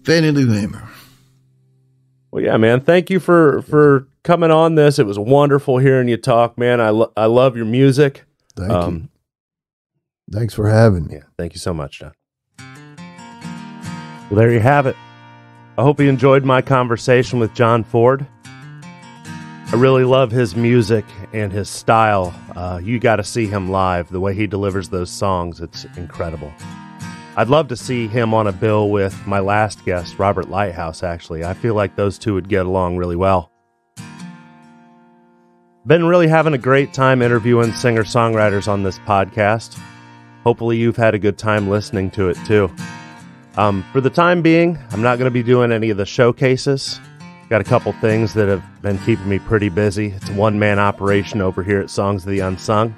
Fannie Lou Hamer. Well, yeah, man. Thank you for coming on this. It was wonderful hearing you talk, man. I love your music. Thank you. Thanks for having me. Yeah, thank you so much, John. Well, there you have it. I hope you enjoyed my conversation with John Ford. I really love his music and his style. You got to see him live. The way he delivers those songs, it's incredible. I'd love to see him on a bill with my last guest, Robert Lighthouse, actually. I feel like those two would get along really well. Been really having a great time interviewing singer-songwriters on this podcast. Hopefully you've had a good time listening to it, too. For the time being, I'm not going to be doing any of the showcases. Got a couple things that have been keeping me pretty busy. It's a one-man operation over here at Songs of the Unsung.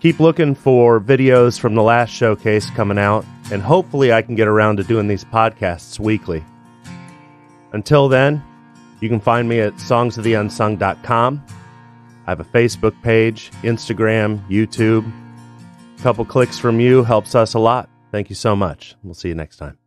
Keep looking for videos from the last showcase coming out, and hopefully I can get around to doing these podcasts weekly. Until then, you can find me at songsoftheunsung.com. I have a Facebook page, Instagram, YouTube. A couple clicks from you helps us a lot. Thank you so much. We'll see you next time.